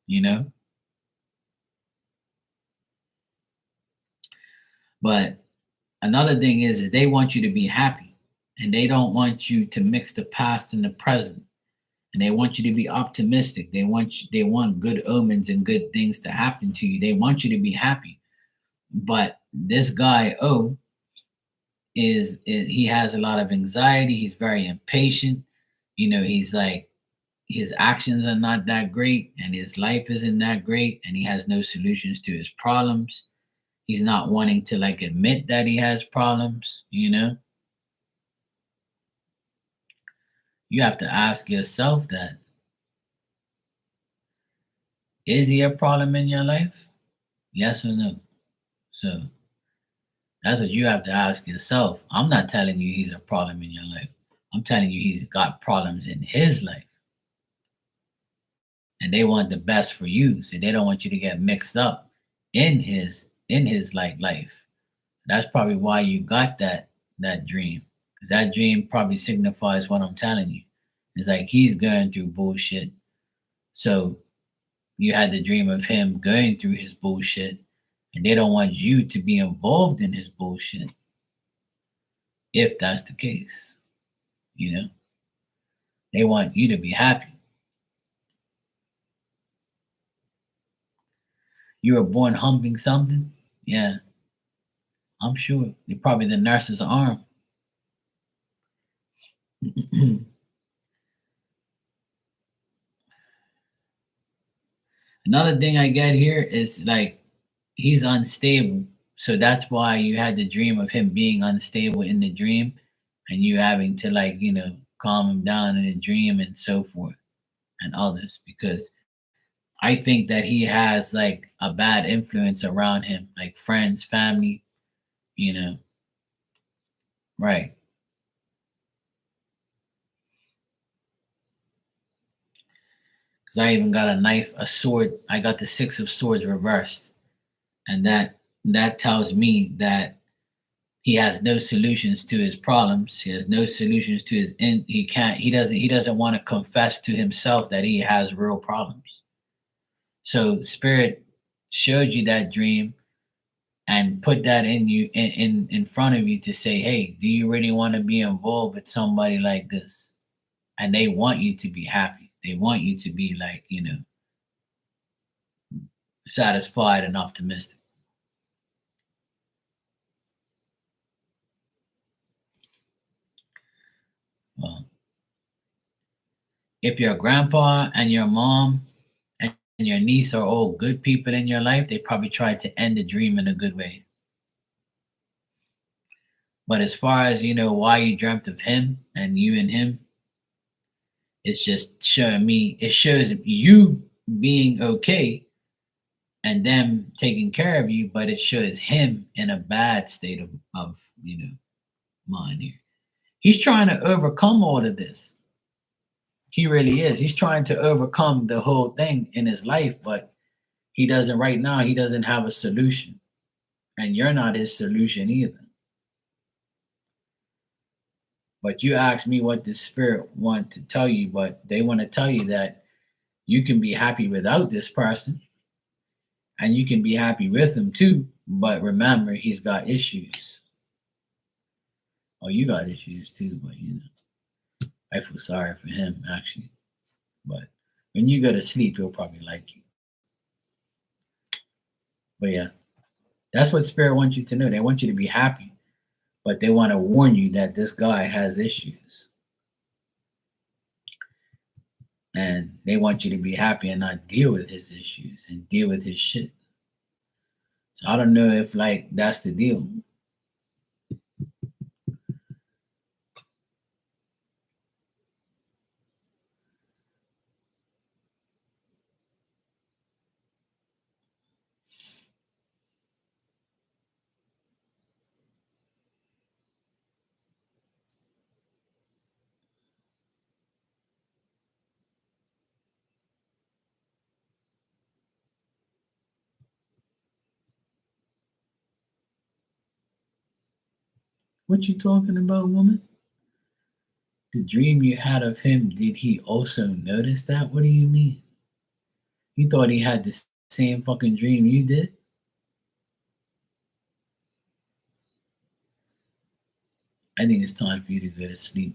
You know. But another thing is they want you to be happy, and they don't want you to mix the past and the present, and they want you to be optimistic. They want good omens and good things to happen to you. They want you to be happy. But this guy is he has a lot of anxiety. He's very impatient. He's like his actions are not that great, and his life isn't that great, and he has no solutions to his problems. He's not wanting to like admit that he has problems. You have to ask yourself that, is he a problem in your life? Yes or no? So that's what you have to ask yourself. I'm not telling you he's a problem in your life. I'm telling you he's got problems in his life, and they want the best for you. So they don't want you to get mixed up in his like life. That's probably why you got that dream. Because that dream probably signifies what I'm telling you. It's like he's going through bullshit. So you had the dream of him going through his bullshit, and they don't want you to be involved in his bullshit if that's the case. You know, they want you to be happy. You were born humping something? Yeah, I'm sure. You're probably the nurse's arm. Another thing I get here is like he's unstable. So that's why you had the dream of him being unstable in the dream, and you having to like, calm him down in the dream and so forth and others, because I think that he has like a bad influence around him, like friends, family, you know. Right. Because I even got a knife, a sword. I got the six of swords reversed. And that tells me that he has no solutions to his problems. He has no solutions to he doesn't want to confess to himself that he has real problems. So spirit showed you that dream and put that in you in front of you to say, hey, do you really want to be involved with somebody like this? And they want you to be happy. They want you to be like, satisfied and optimistic. Well, if your grandpa and your mom and your niece are all good people in your life, they probably tried to end the dream in a good way. But as far as why you dreamt of him and you and him, it's just showing me. It shows you being okay and them taking care of you, but it shows him in a bad state of mind here. He's trying to overcome all of this. He really is. He's trying to overcome the whole thing in his life, but he doesn't right now. He doesn't have a solution, and you're not his solution either. But you asked me what the spirit want to tell you, but they want to tell you that you can be happy without this person, and you can be happy with him too. But remember, he's got issues. Oh, you got issues too, but I feel sorry for him actually. But when you go to sleep, he'll probably like you. But yeah, that's what spirit wants you to know. They want you to be happy, but they want to warn you that this guy has issues, and they want you to be happy and not deal with his issues and deal with his shit. So I don't know if like that's the deal. What you talking about, woman? The dream you had of him, did he also notice that? What do you mean? You thought he had the same fucking dream you did? I think it's time for you to go to sleep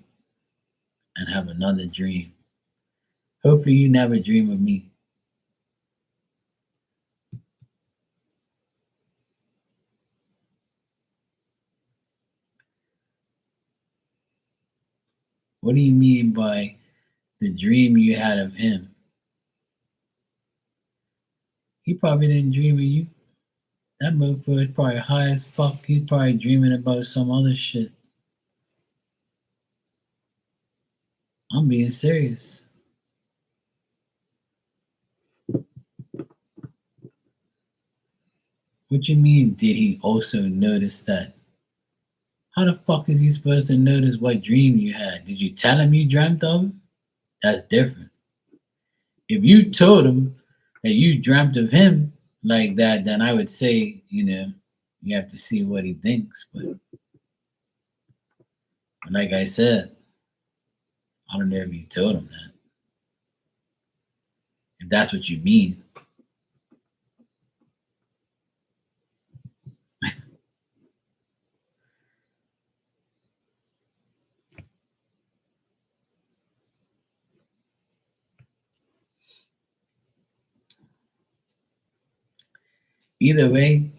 and have another dream. Hopefully, you never dream of me. What do you mean by the dream you had of him? He probably didn't dream of you. That motherfucker is probably high as fuck. He's probably dreaming about some other shit. I'm being serious. What you mean, did he also notice that? How the fuck is he supposed to notice what dream you had? Did you tell him you dreamt of him? That's different. If you told him that you dreamt of him like that, then I would say, you have to see what he thinks. But like I said, I don't know if you told him that. If that's what you mean. Either way,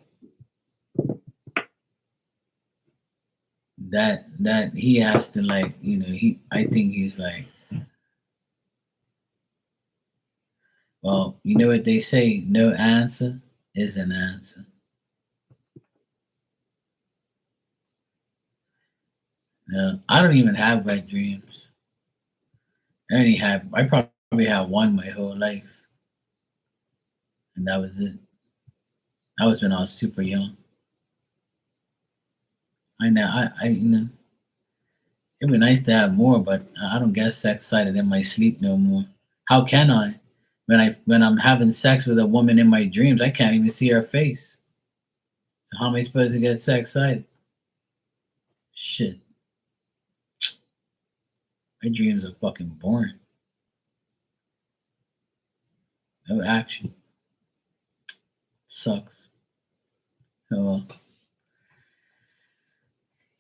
that he has to, like, I think he's like, well, you know what they say, no answer is an answer. No, I don't even have wet dreams. I probably had one my whole life, and that was it. That was when I was super young. It'd be nice to have more, but I don't get sex excited in my sleep no more. How can I? When I'm having sex with a woman in my dreams, I can't even see her face. So how am I supposed to get sex excited? Shit. My dreams are fucking boring. No action. Sucks. Oh well.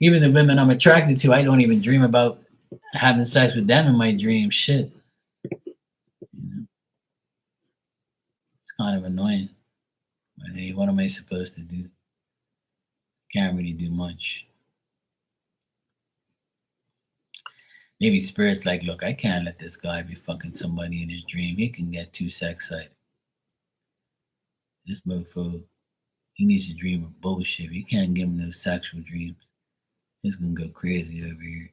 Even the women I'm attracted to, I don't even dream about having sex with them in my dreams. Shit. It's kind of annoying. But hey, what am I supposed to do? Can't really do much. Maybe spirit's like, look, I can't let this guy be fucking somebody in his dream. He can get too sex excited. This mofo, he needs to dream of bullshit. You can't give him those sexual dreams. He's gonna go crazy over here.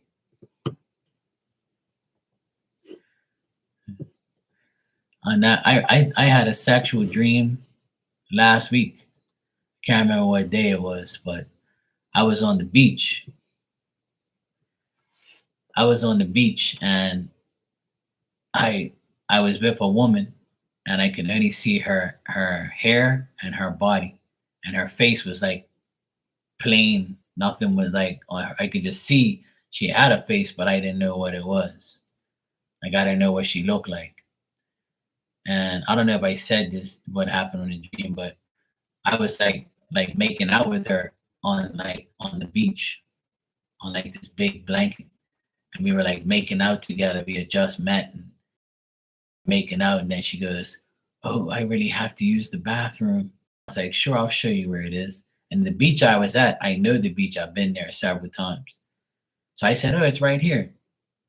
On that, I had a sexual dream last week. Can't remember what day it was, but I was on the beach. I was on the beach and I I was with a woman and I could only see her hair and her body, and her face was like plain. Nothing was like on her. I could just see she had a face, but I didn't know what it was. Like I didn't know what she looked like. And I don't know if I said this what happened on the dream, but I was like making out with her on the beach on like this big blanket, and we were like making out together. We had just met and making out, and then she goes, "Oh, I really have to use the bathroom." I was like, "Sure, I'll show you where it is." And the beach I was at, I know the beach. I've been there several times. So I said, "Oh, it's right here."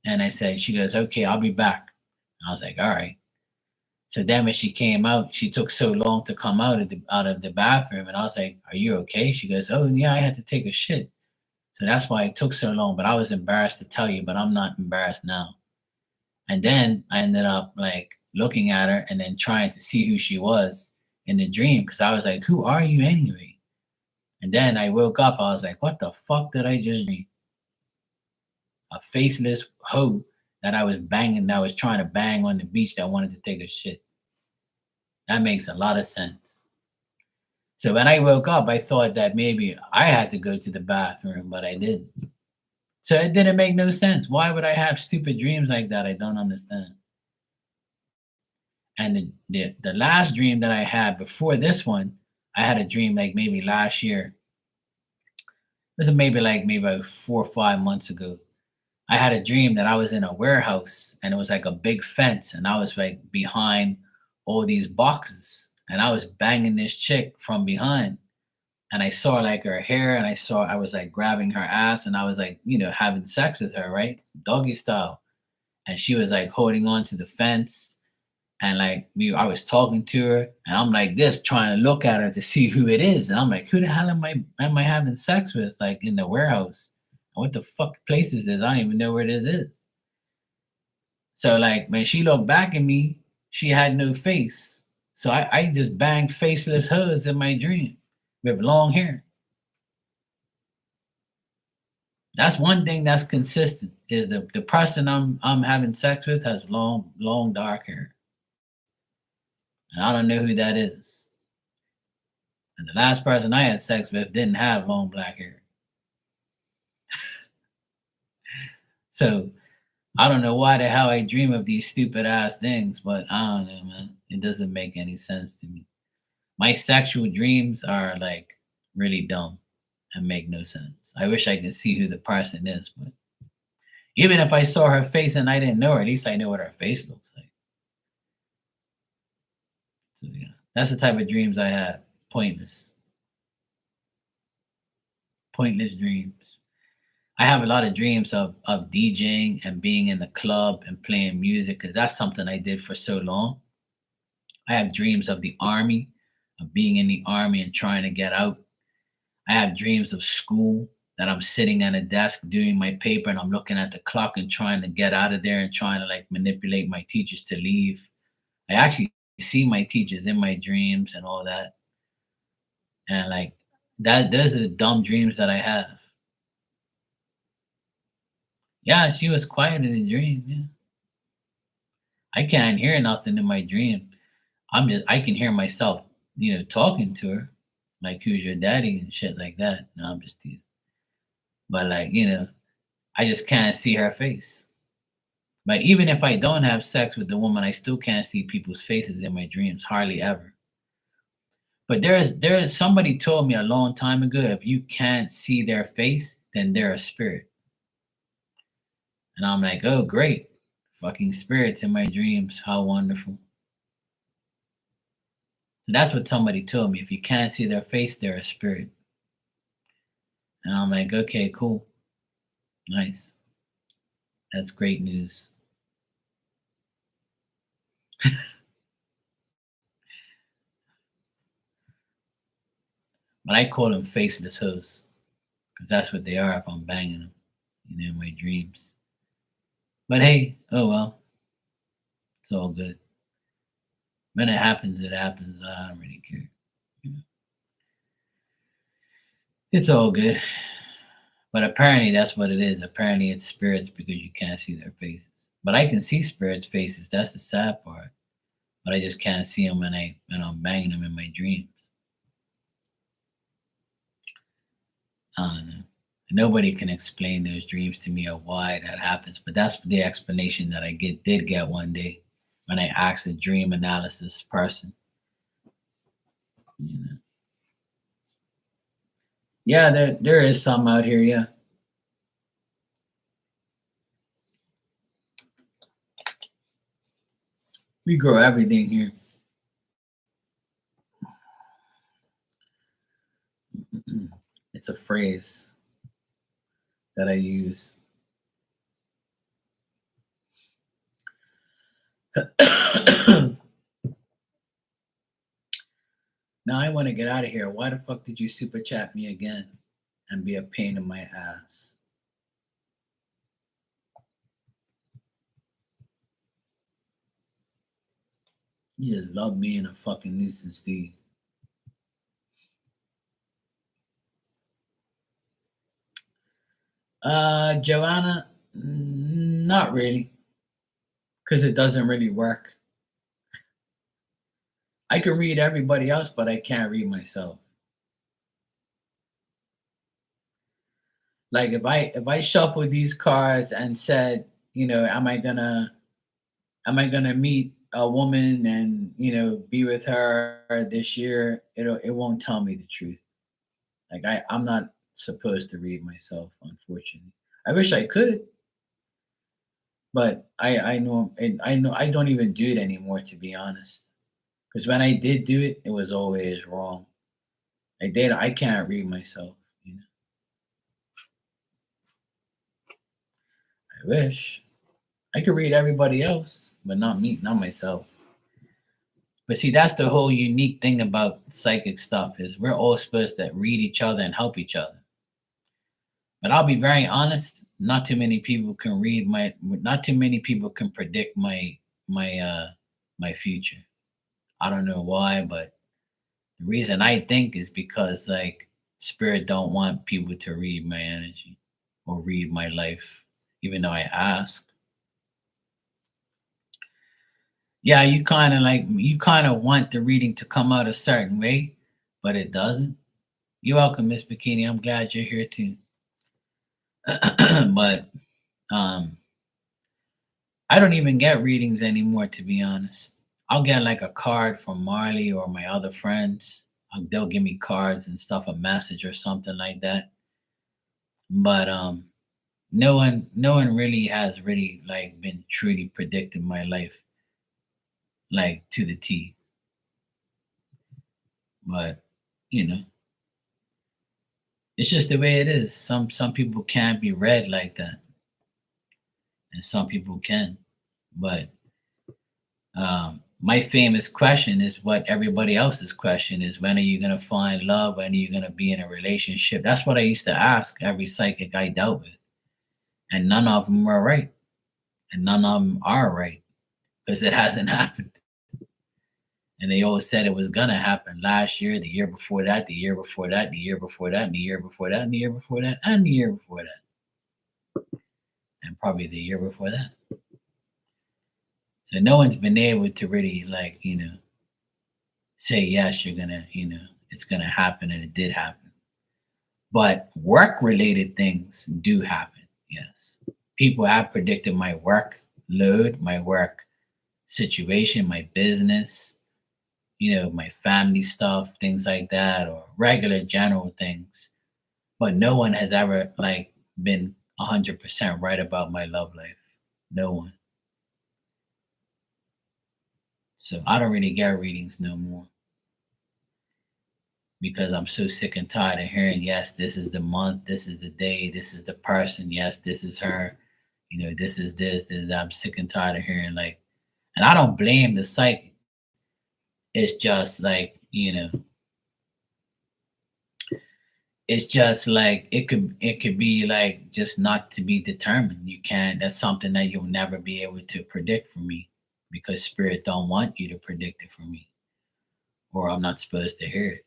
And I said, she goes, "Okay, I'll be back." I was like, "All right." So then when she came out, she took so long to come out of the bathroom, and I was like, "Are you okay?" She goes, "Oh yeah, I had to take a shit." So that's why it took so long. But I was embarrassed to tell you, but I'm not embarrassed now. And then I ended up like looking at her and then trying to see who she was in the dream because I was like, "Who are you anyway?" And then I woke up. I was like, "What the fuck did I just dream?" A faceless hoe that I was banging, that was trying to bang on the beach that wanted to take a shit. That makes a lot of sense. So when I woke up, I thought that maybe I had to go to the bathroom, but I didn't. So it didn't make no sense. Why would I have stupid dreams like that? I don't understand. And the last dream that I had before this one, I had a dream like maybe last year. This is maybe about 4 or 5 months ago. I had a dream that I was in a warehouse and it was like a big fence and I was like behind all these boxes and I was banging this chick from behind and I saw like her hair and I was like grabbing her ass and I was like, having sex with her, right? Doggy style. And she was like holding on to the fence and like I was talking to her and I'm like this trying to look at her to see who it is. And I'm like, who the hell am I having sex with like in the warehouse? What the fuck place is this? I don't even know where this is. So like when she looked back at me, she had no face. So I just banged faceless hoes in my dream with long hair. That's one thing that's consistent is the person I'm having sex with has long dark hair. And I don't know who that is. And the last person I had sex with didn't have long black hair. So I don't know why the hell I dream of these stupid ass things, but I don't know, man. It doesn't make any sense to me. My sexual dreams are like really dumb and make no sense. I wish I could see who the person is, but even if I saw her face and I didn't know her, at least I know what her face looks like. So yeah, that's the type of dreams I have. Pointless. Pointless dreams. I have a lot of dreams of DJing and being in the club and playing music because that's something I did for so long. I have dreams of the army, of being in the army and trying to get out. I have dreams of school that I'm sitting at a desk doing my paper and I'm looking at the clock and trying to get out of there and trying to like manipulate my teachers to leave. I actually see my teachers in my dreams and all that. And like that, those are the dumb dreams that I have. Yeah, she was quiet in the dream. Yeah. I can't hear nothing in my dream. I can hear myself, talking to her, like who's your daddy and shit like that. No, I'm just teasing. But like, I just can't see her face. But even if I don't have sex with the woman, I still can't see people's faces in my dreams, hardly ever. But there is somebody told me a long time ago, if you can't see their face, then they're a spirit. And I'm like, oh great. Fucking spirits in my dreams. How wonderful. And that's what somebody told me. If you can't see their face, they're a spirit. And I'm like, okay, cool. Nice. That's great news. But I call them faceless hoes because that's what they are if I'm banging them, in my dreams. But hey, oh well, it's all good. When it happens, it happens. I don't really care. It's all good. But apparently that's what it is. Apparently it's spirits because you can't see their faces. But I can see spirits' faces. That's the sad part. But I just can't see them when I'm banging them in my dreams. I don't know. Nobody can explain those dreams to me or why that happens. But that's the explanation that I did get one day when I asked a dream analysis person. You know. Yeah, there is some out here. Yeah. We grow everything here. It's a phrase that I use. Now I want to get out of here. Why the fuck did you super chat me again and be a pain in my ass? You just love being a fucking nuisance, Steve. Joanna, not really, because it doesn't really work. I can read everybody else, but I can't read myself. Like if I shuffled these cards and said, am I gonna meet a woman and be with her this year? It won't tell me the truth. Like I'm not supposed to read myself, unfortunately. I wish I could, but I know I don't even do it anymore, to be honest. Because when I did do it, it was always wrong. I can't read myself. I wish I could read everybody else, but not me, not myself. But see, that's the whole unique thing about psychic stuff is we're all supposed to read each other and help each other. But I'll be very honest, not too many people can not too many people can predict my future. I don't know why, but the reason I think is because like spirit don't want people to read my energy or read my life, even though I ask. Yeah, you kind of want the reading to come out a certain way, but it doesn't. You're welcome, Miss Bikini. I'm glad you're here too. But um I don't even get readings anymore, to be honest. I'll get like a card from Marley or my other friends. They'll give me cards and stuff, a message or something like that. But no one really has really like been truly predicting my life like to the T. But you know, it's just the way it is. Some people can't be read like that, and some people can. But my famous question is what everybody else's question is: when are you gonna find love? When are you gonna be in a relationship? That's what I used to ask every psychic I dealt with, and none of them were right, and none of them are right because it hasn't happened. And they always said it was gonna happen last year, the year before that, the year before that, the year before that, and the year before that, and the year before that, and the year before that, and probably the year before that. So no one's been able to really like, say yes, you're gonna, it's gonna happen and it did happen. But work related things do happen, yes. People have predicted my work load, my work situation, my business, my family stuff, things like that, or regular general things. But no one has ever like been 100% right about my love life. No one. So I don't really get readings no more because I'm so sick and tired of hearing, yes, this is the month, this is the day, this is the person, yes, this is her, this is this. I'm sick and tired of hearing like, and I don't blame the psychic. It's just like, it's just like it could be like just not to be determined. You can't. That's something that you'll never be able to predict for me because spirit don't want you to predict it for me, or I'm not supposed to hear it,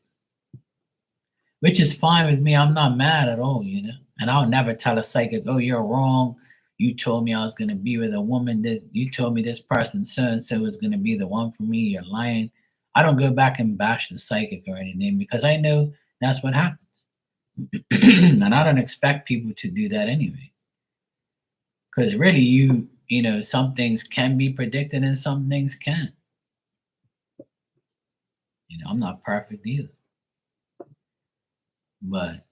which is fine with me. I'm not mad at all, And I'll never tell a psychic, "Oh, you're wrong. You told me I was gonna be with a woman. That you told me this person so and so is gonna be the one for me. You're lying." I don't go back and bash the psychic or anything because I know that's what happens. And I don't expect people to do that anyway. Because really, some things can be predicted and some things can't. I'm not perfect either. But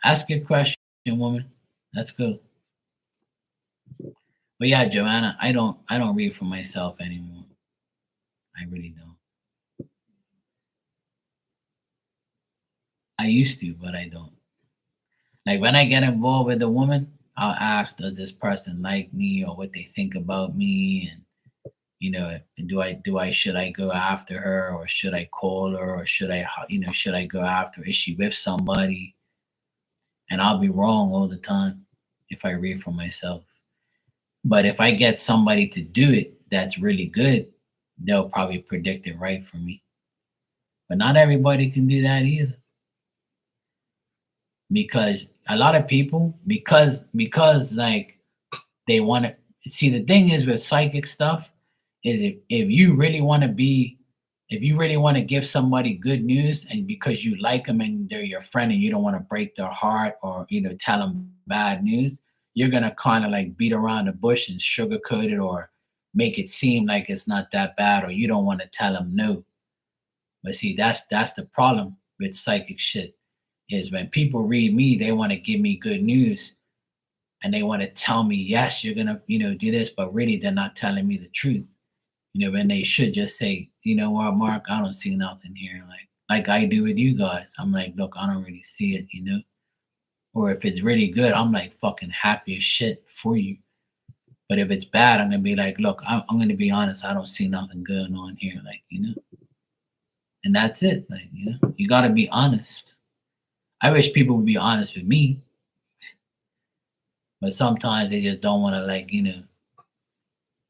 ask your question, woman. Let's go. But yeah, Joanna, I don't read for myself anymore. I really don't. I used to, but I don't. Like when I get involved with a woman, I'll ask, does this person like me or what they think about me? And do I should I go after her or should I call her or should I go after her? Is she with somebody? And I'll be wrong all the time if I read for myself. But if I get somebody to do it that's really good, they'll probably predict it right for me. But not everybody can do that either. Because a lot of people, because like they want to see, the thing is with psychic stuff is if you really want to be, if you really want to give somebody good news, and because you like them and they're your friend and you don't want to break their heart, or tell them bad news, you're gonna kind of like beat around the bush and sugarcoat it, or make it seem like it's not that bad, or you don't want to tell them no. But see, that's the problem with psychic shit, is when people read me, they want to give me good news, and they want to tell me, yes, you're gonna, do this, but really they're not telling me the truth. When they should just say, you know what, Mark, I don't see nothing here, like I do with you guys. I'm like, look, I don't really see it. Or if it's really good, I'm like fucking happy as shit for you. But if it's bad, I'm gonna be like, look, I'm gonna be honest, I don't see nothing going on here, and that's it. Like, you gotta be honest. I wish people would be honest with me, but sometimes they just don't want to,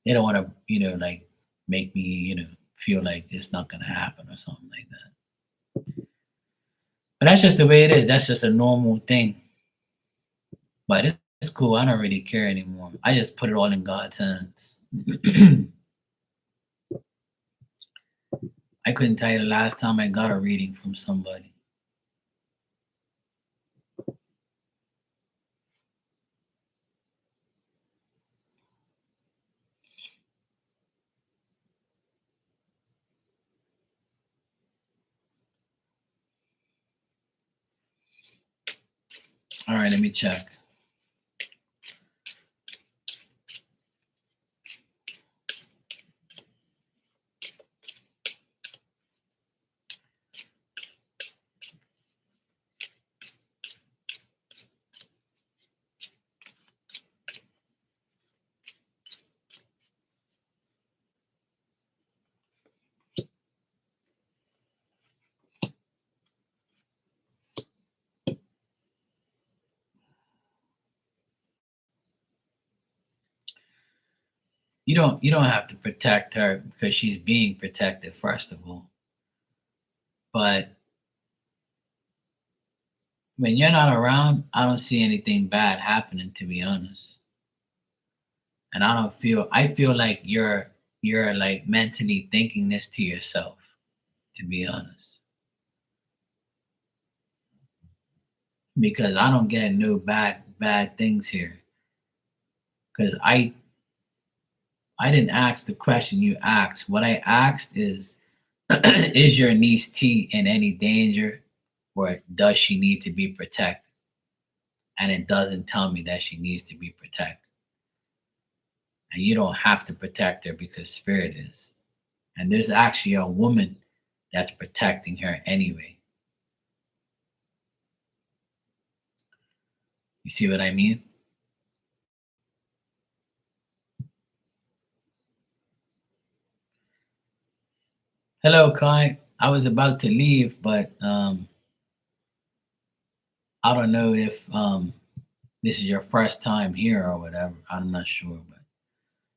they don't want to, like, make me, feel like it's not gonna happen or something like that. But that's just the way it is. That's just a normal thing. But it's cool. I don't really care anymore. I just put it all in God's hands. I couldn't tell you the last time I got a reading from somebody. All right, let me check. You don't have to protect her because she's being protected, first of all. But when you're not around, I don't see anything bad happening, to be honest. And I feel like you're like mentally thinking this to yourself, to be honest. Because I don't get no bad things here. Because I didn't ask the question you asked. What I asked is your niece T in any danger, or does she need to be protected? And it doesn't tell me that she needs to be protected. And you don't have to protect her because spirit is. And there's actually a woman that's protecting her anyway. You see what I mean? Hello, Kai. I was about to leave, but I don't know if this is your first time here or whatever. I'm not sure, but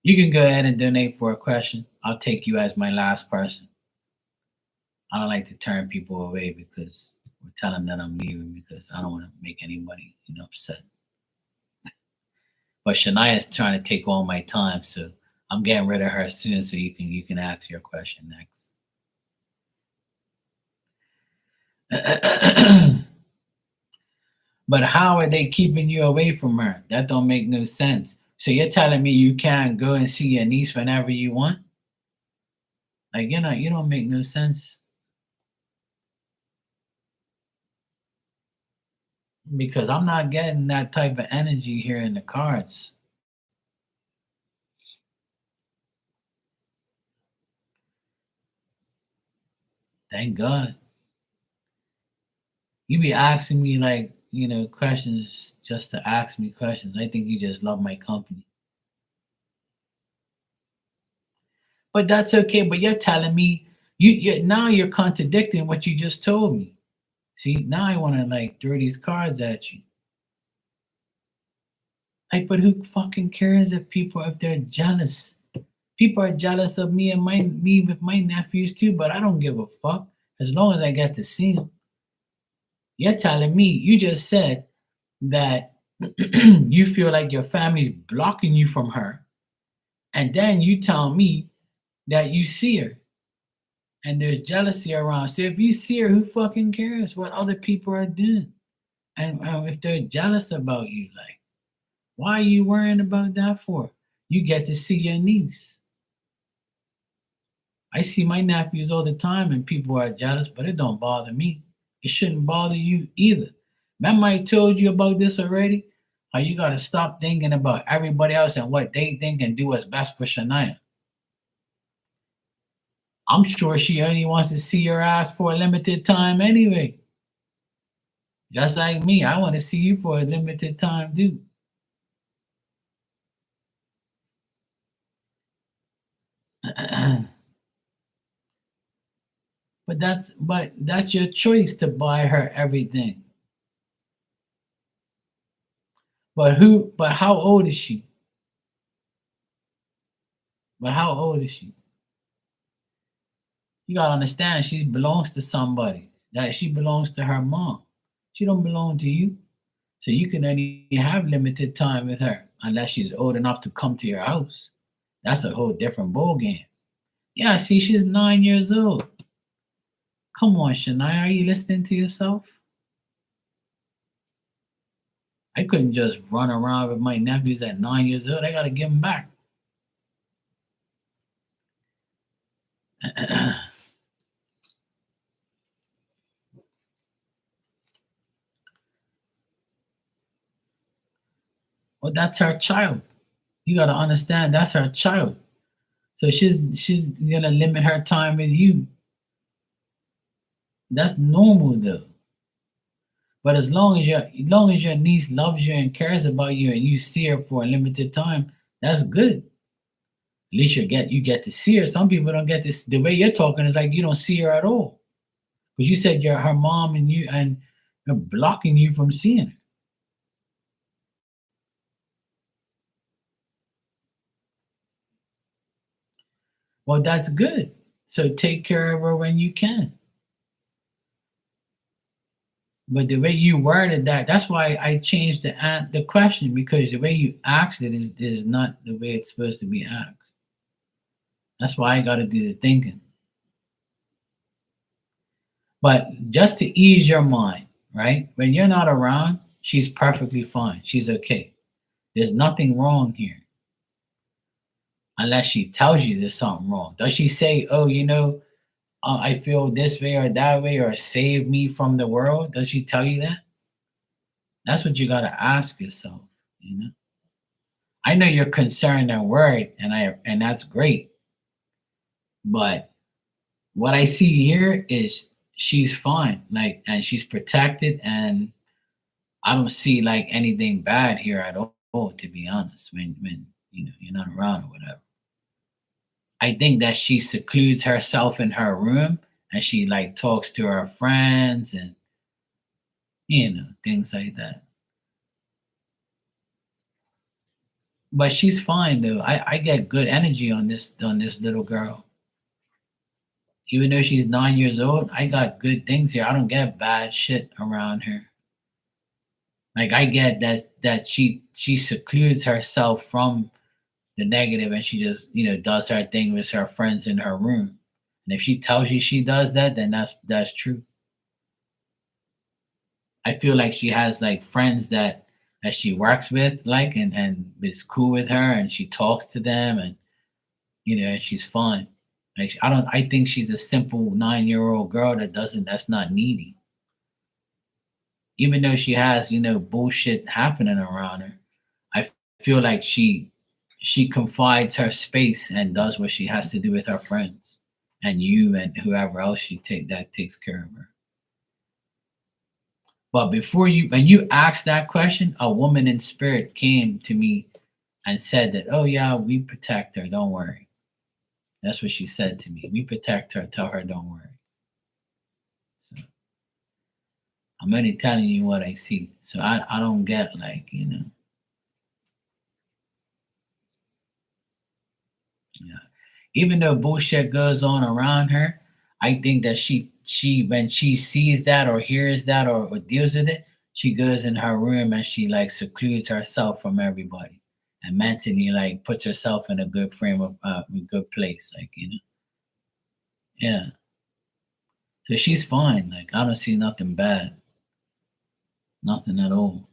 you can go ahead and donate for a question. I'll take you as my last person. I don't like to turn people away because we're telling them that I'm leaving, because I don't want to make anybody, upset. But Shania's trying to take all my time, so I'm getting rid of her soon, so you can ask your question next. But how are they keeping you away from her? That don't make no sense. So you're telling me you can't go and see your niece whenever you want? Like, you don't make no sense. Because I'm not getting that type of energy here in the cards. Thank God. You be asking me, like, questions just to ask me questions. I think you just love my company. But that's okay. But you're telling me, you now you're contradicting what you just told me. See, now I want to like throw these cards at you. Like, but who fucking cares if they're jealous? People are jealous of me with my nephews too, but I don't give a fuck as long as I get to see them. You're telling me, you just said that you feel like your family's blocking you from her, and then you tell me that you see her and there's jealousy around. So if you see her, who fucking cares what other people are doing? And if they're jealous about you, like, why are you worrying about that for? You get to see your niece. I see my nephews all the time and people are jealous, but it don't bother me. It shouldn't bother you either. Remember I told you about this already? How you gotta stop thinking about everybody else and what they think and do what's best for Shania. I'm sure she only wants to see your ass for a limited time anyway. Just like me, I want to see you for a limited time, dude. But that's your choice to buy her everything. But how old is she? But how old is she? You gotta understand she belongs to somebody. That she belongs to her mom. She don't belong to you. So you can only have limited time with her unless she's old enough to come to your house. That's a whole different ball game. Yeah, see, she's 9 years old. Come on, Shania, are you listening to yourself? I couldn't just run around with my nephews at 9 years old. I gotta give them back. Well, that's her child. You gotta understand that's her child. So she's gonna limit her time with you. That's normal though. But as long as your niece loves you and cares about you and you see her for a limited time, that's good. At least you get to see her. Some people don't get this. The way you're talking is like you don't see her at all. But you said you're her mom and you're blocking you from seeing her. Well, that's good. So take care of her when you can. But the way you worded that's why I changed the question because the way you asked it is not the way it's supposed to be asked. That's why I got to do the thinking. But just to ease your mind, right? When you're not around, she's perfectly fine. She's okay. There's nothing wrong here unless she tells you there's something wrong. Does she say, "Oh, I feel this way or that way," or "save me from the world"? Does she tell you that? That's what you got to ask yourself. You know. I know you're concerned and worried, and that's great. But what I see here is she's fine, like, and she's protected, and I don't see like anything bad here at all. To be honest, when you're not around or whatever, I think that she secludes herself in her room and she like talks to her friends and things like that. But she's fine though. I get good energy on this little girl. Even though she's 9 years old, I got good things here. I don't get bad shit around her. Like I get that she secludes herself from the negative and she just does her thing with her friends in her room. And if she tells you she does that, then that's true. I feel like she has like friends that she works with, like and is cool with her, and she talks to them, and and she's fine. Like I think she's a simple 9-year-old girl that's not needy. Even though she has bullshit happening around her, I feel like she confides her space and does what she has to do with her friends and you and whoever else takes care of her. But when you asked that question, a woman in spirit came to me and said that, "Oh yeah, we protect her. Don't worry." That's what she said to me. We protect her. Tell her, don't worry. So I'm only telling you what I see. So I don't get like yeah. Even though bullshit goes on around her, I think that she when she sees that or hears that or deals with it, she goes in her room and she like secludes herself from everybody. and mentally like puts herself in a good frame of a good place, like, yeah. So she's fine. Like, I don't see nothing bad, nothing at all.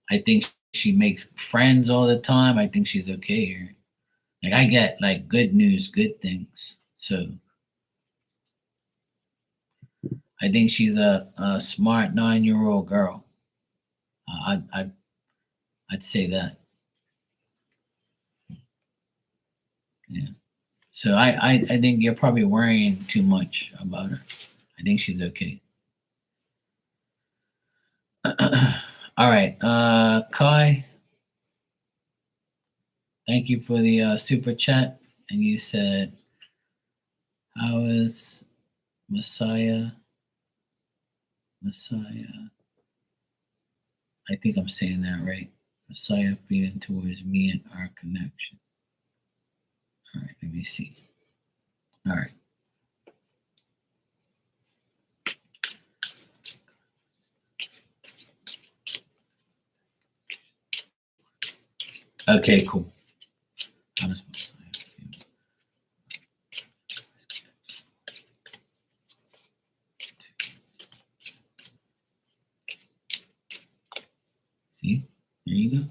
I think she makes friends all the time. I think she's okay here. Like, I get like good news, good things. So I think she's a smart 9-year-old girl. I'd say that. Yeah. So I think you're probably worrying too much about her. I think she's okay. All right. Kai, thank you for the super chat. And you said, how is Messiah? I think I'm saying that right. Messiah feeling towards me and our connection. All right, let me see. All right. Okay, cool. How does Messiah feel? See, there you go.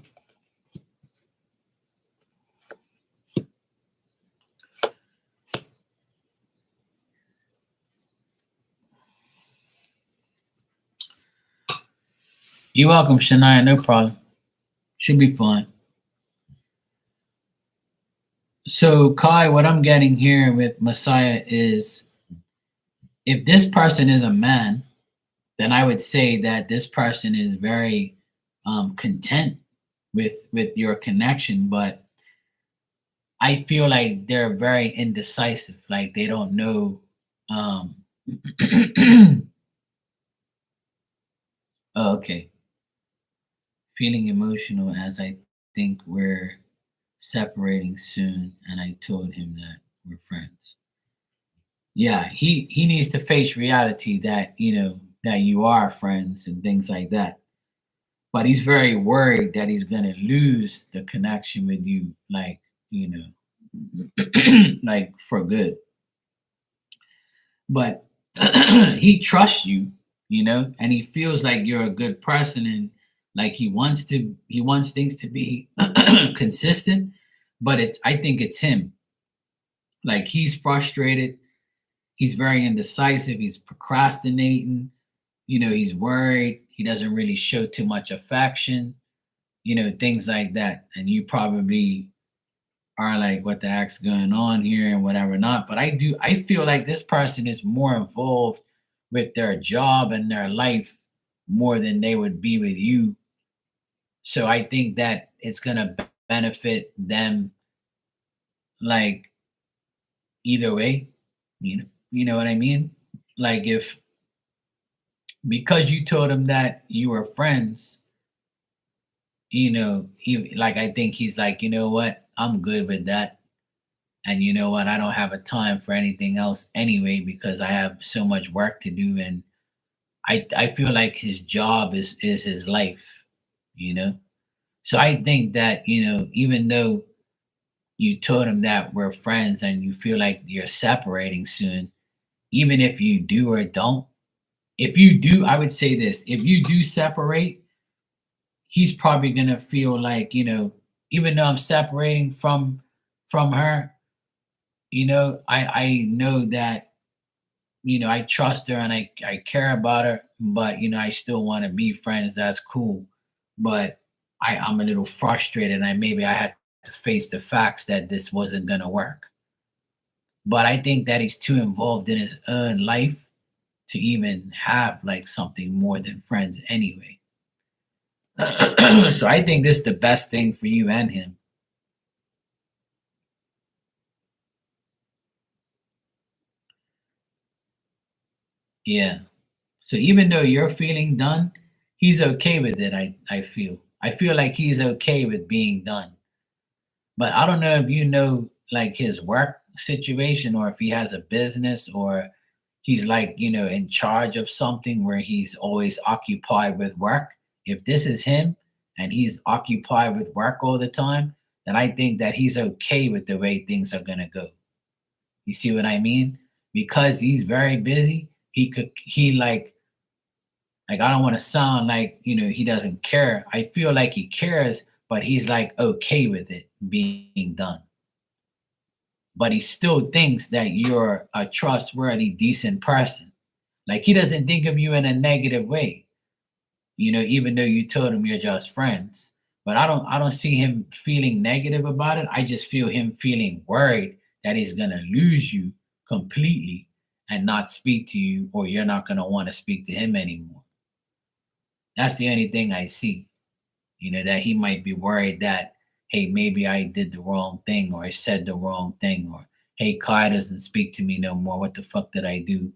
You're welcome, Shania. No problem. Should be fine. So, Kai, what I'm getting here with Messiah is if this person is a man, then I would say that this person is very content with your connection, but I feel like they're very indecisive. Like they don't know. Um, oh, okay. Feeling emotional as I think we're separating soon, and I told him that we're friends. Yeah, he needs to face reality that that you are friends and things like that. But he's very worried that he's gonna lose the connection with you, like like for good. But he trusts you, and he feels like you're a good person, and like he wants things to be consistent. But I think it's him. Like he's frustrated. He's very indecisive. He's procrastinating. He's worried. He doesn't really show too much affection. Things like that. And you probably are like, what the heck's going on here and whatever not. But I feel like this person is more involved with their job and their life more than they would be with you. So I think that it's gonna benefit them like either way. You know what I mean? Like if because you told him that you were friends, he like I think he's like, you know what, I'm good with that. And you know what, I don't have a time for anything else anyway because I have so much work to do, and I feel like his job is his life, you know. So I think that, even though you told him that we're friends and you feel like you're separating soon, even if you do or don't, if you do, I would say this, if you do separate, he's probably gonna feel like, even though I'm separating from her, I know that, I trust her and I care about her, but I still want to be friends. That's cool. But I'm a little frustrated, and I had to face the facts that this wasn't gonna work. But I think that he's too involved in his own life to even have like something more than friends anyway. So I think this is the best thing for you and him. Yeah. So even though you're feeling done, he's okay with it. I feel like he's okay with being done. But I don't know if you know like his work situation, or if he has a business, or he's like, in charge of something where he's always occupied with work. If this is him and he's occupied with work all the time, then I think that he's okay with the way things are gonna go. You see what I mean? Because he's very busy, he like I don't want to sound like, he doesn't care. I feel like he cares, but he's like okay with it being done. But he still thinks that you're a trustworthy, decent person. Like he doesn't think of you in a negative way, even though you told him you're just friends. But I don't see him feeling negative about it. I just feel him feeling worried that he's gonna lose you completely and not speak to you, or you're not gonna want to speak to him anymore. That's the only thing I see. That he might be worried that, hey, maybe I did the wrong thing, or I said the wrong thing, or hey, Kai doesn't speak to me no more. What the fuck did I do?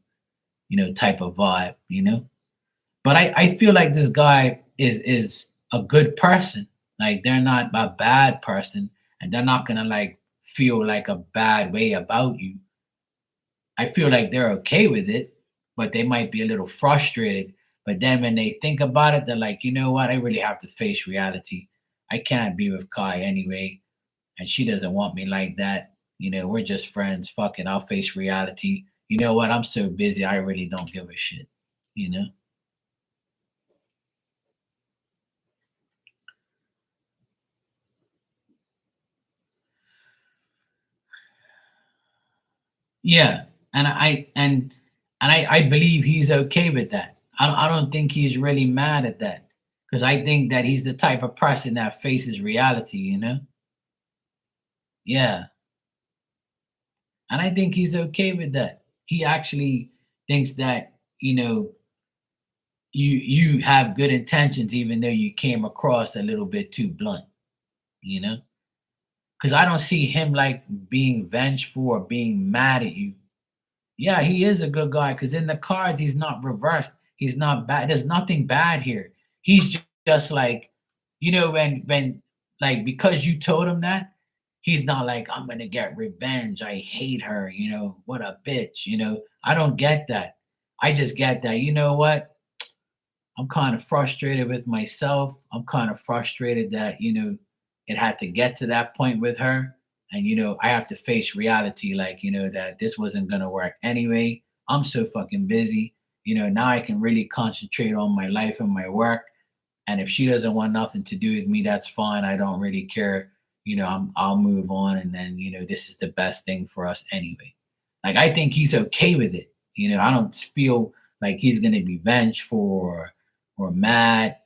Type of vibe. But I feel like this guy is a good person. Like they're not a bad person, and they're not gonna like feel like a bad way about you. I feel like they're okay with it, but they might be a little frustrated. But then when they think about it, they're like, you know what? I really have to face reality. I can't be with Kai anyway, and she doesn't want me like that. We're just friends. Fuck it, I'll face reality. You know what? I'm so busy, I really don't give a shit. You know? Yeah, and I believe he's okay with that. I don't think he's really mad at that, because I think that he's the type of person that faces reality. Yeah, and I think he's okay with that. He actually thinks that you have good intentions, even though you came across a little bit too blunt. You know, because I don't see him like being vengeful or being mad at you. Yeah, he is a good guy because in the cards he's not reversed. He's not bad. There's nothing bad here. He's just like, when like because you told him that, he's not like I'm gonna get revenge. I hate her. What a bitch. I don't get that. I just get that. You know what? I'm kind of frustrated with myself. I'm kind of frustrated that, it had to get to that point with her. And, I have to face reality, like, that this wasn't going to work anyway. I'm so fucking busy. Now I can really concentrate on my life and my work. And if she doesn't want nothing to do with me, that's fine. I don't really care. I'll move on. And then, this is the best thing for us anyway. Like, I think he's okay with it. I don't feel like he's going to be vengeful or mad.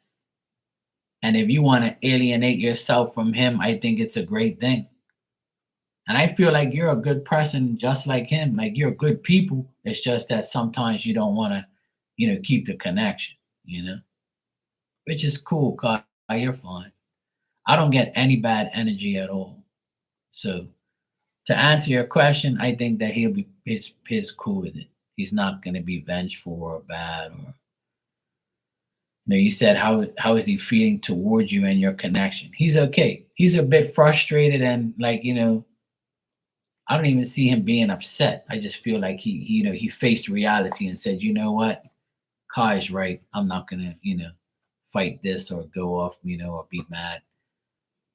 And if you want to alienate yourself from him, I think it's a great thing. And I feel like you're a good person just like him. Like you're good people. It's just that sometimes you don't want to, keep the connection, which is cool, Kai. You're fine. I don't get any bad energy at all. So to answer your question, I think that he'll be his cool with it. He's not gonna be vengeful or bad or you said how is he feeling towards you and your connection? He's okay. He's a bit frustrated and like, I don't even see him being upset. I just feel like he faced reality and said, you know what? Kai's right. I'm not gonna, fight this or go off, or be mad.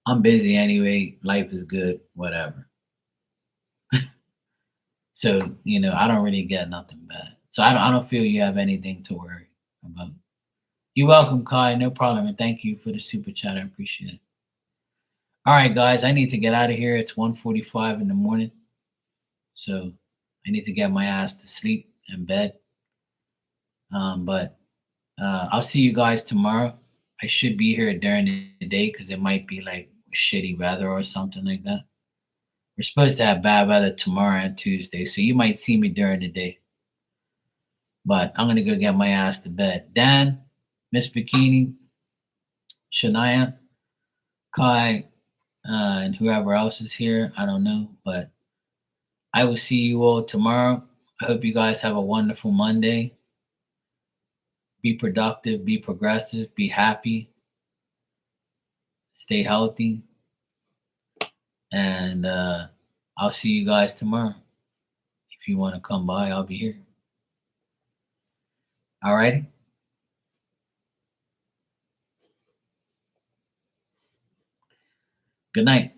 I'm busy anyway. Life is good, whatever. So, I don't really get nothing bad. So I don't feel you have anything to worry about. You're welcome, Kai. No problem. And thank you for the super chat. I appreciate it. All right, guys. I need to get out of here. It's 1:45 in the morning. So I need to get my ass to sleep and bed. But I'll see you guys tomorrow. I should be here during the day because it might be like shitty weather or something like that. We're supposed to have bad weather tomorrow and Tuesday, so you might see me during the day. But I'm gonna go get my ass to bed. Dan, Miss Bikini, Shania, Kai, and whoever else is here, I don't know. But I will see you all tomorrow. I hope you guys have a wonderful Monday. Be productive, be progressive, be happy, stay healthy, and I'll see you guys tomorrow. If you want to come by, I'll be here. All righty. Good night.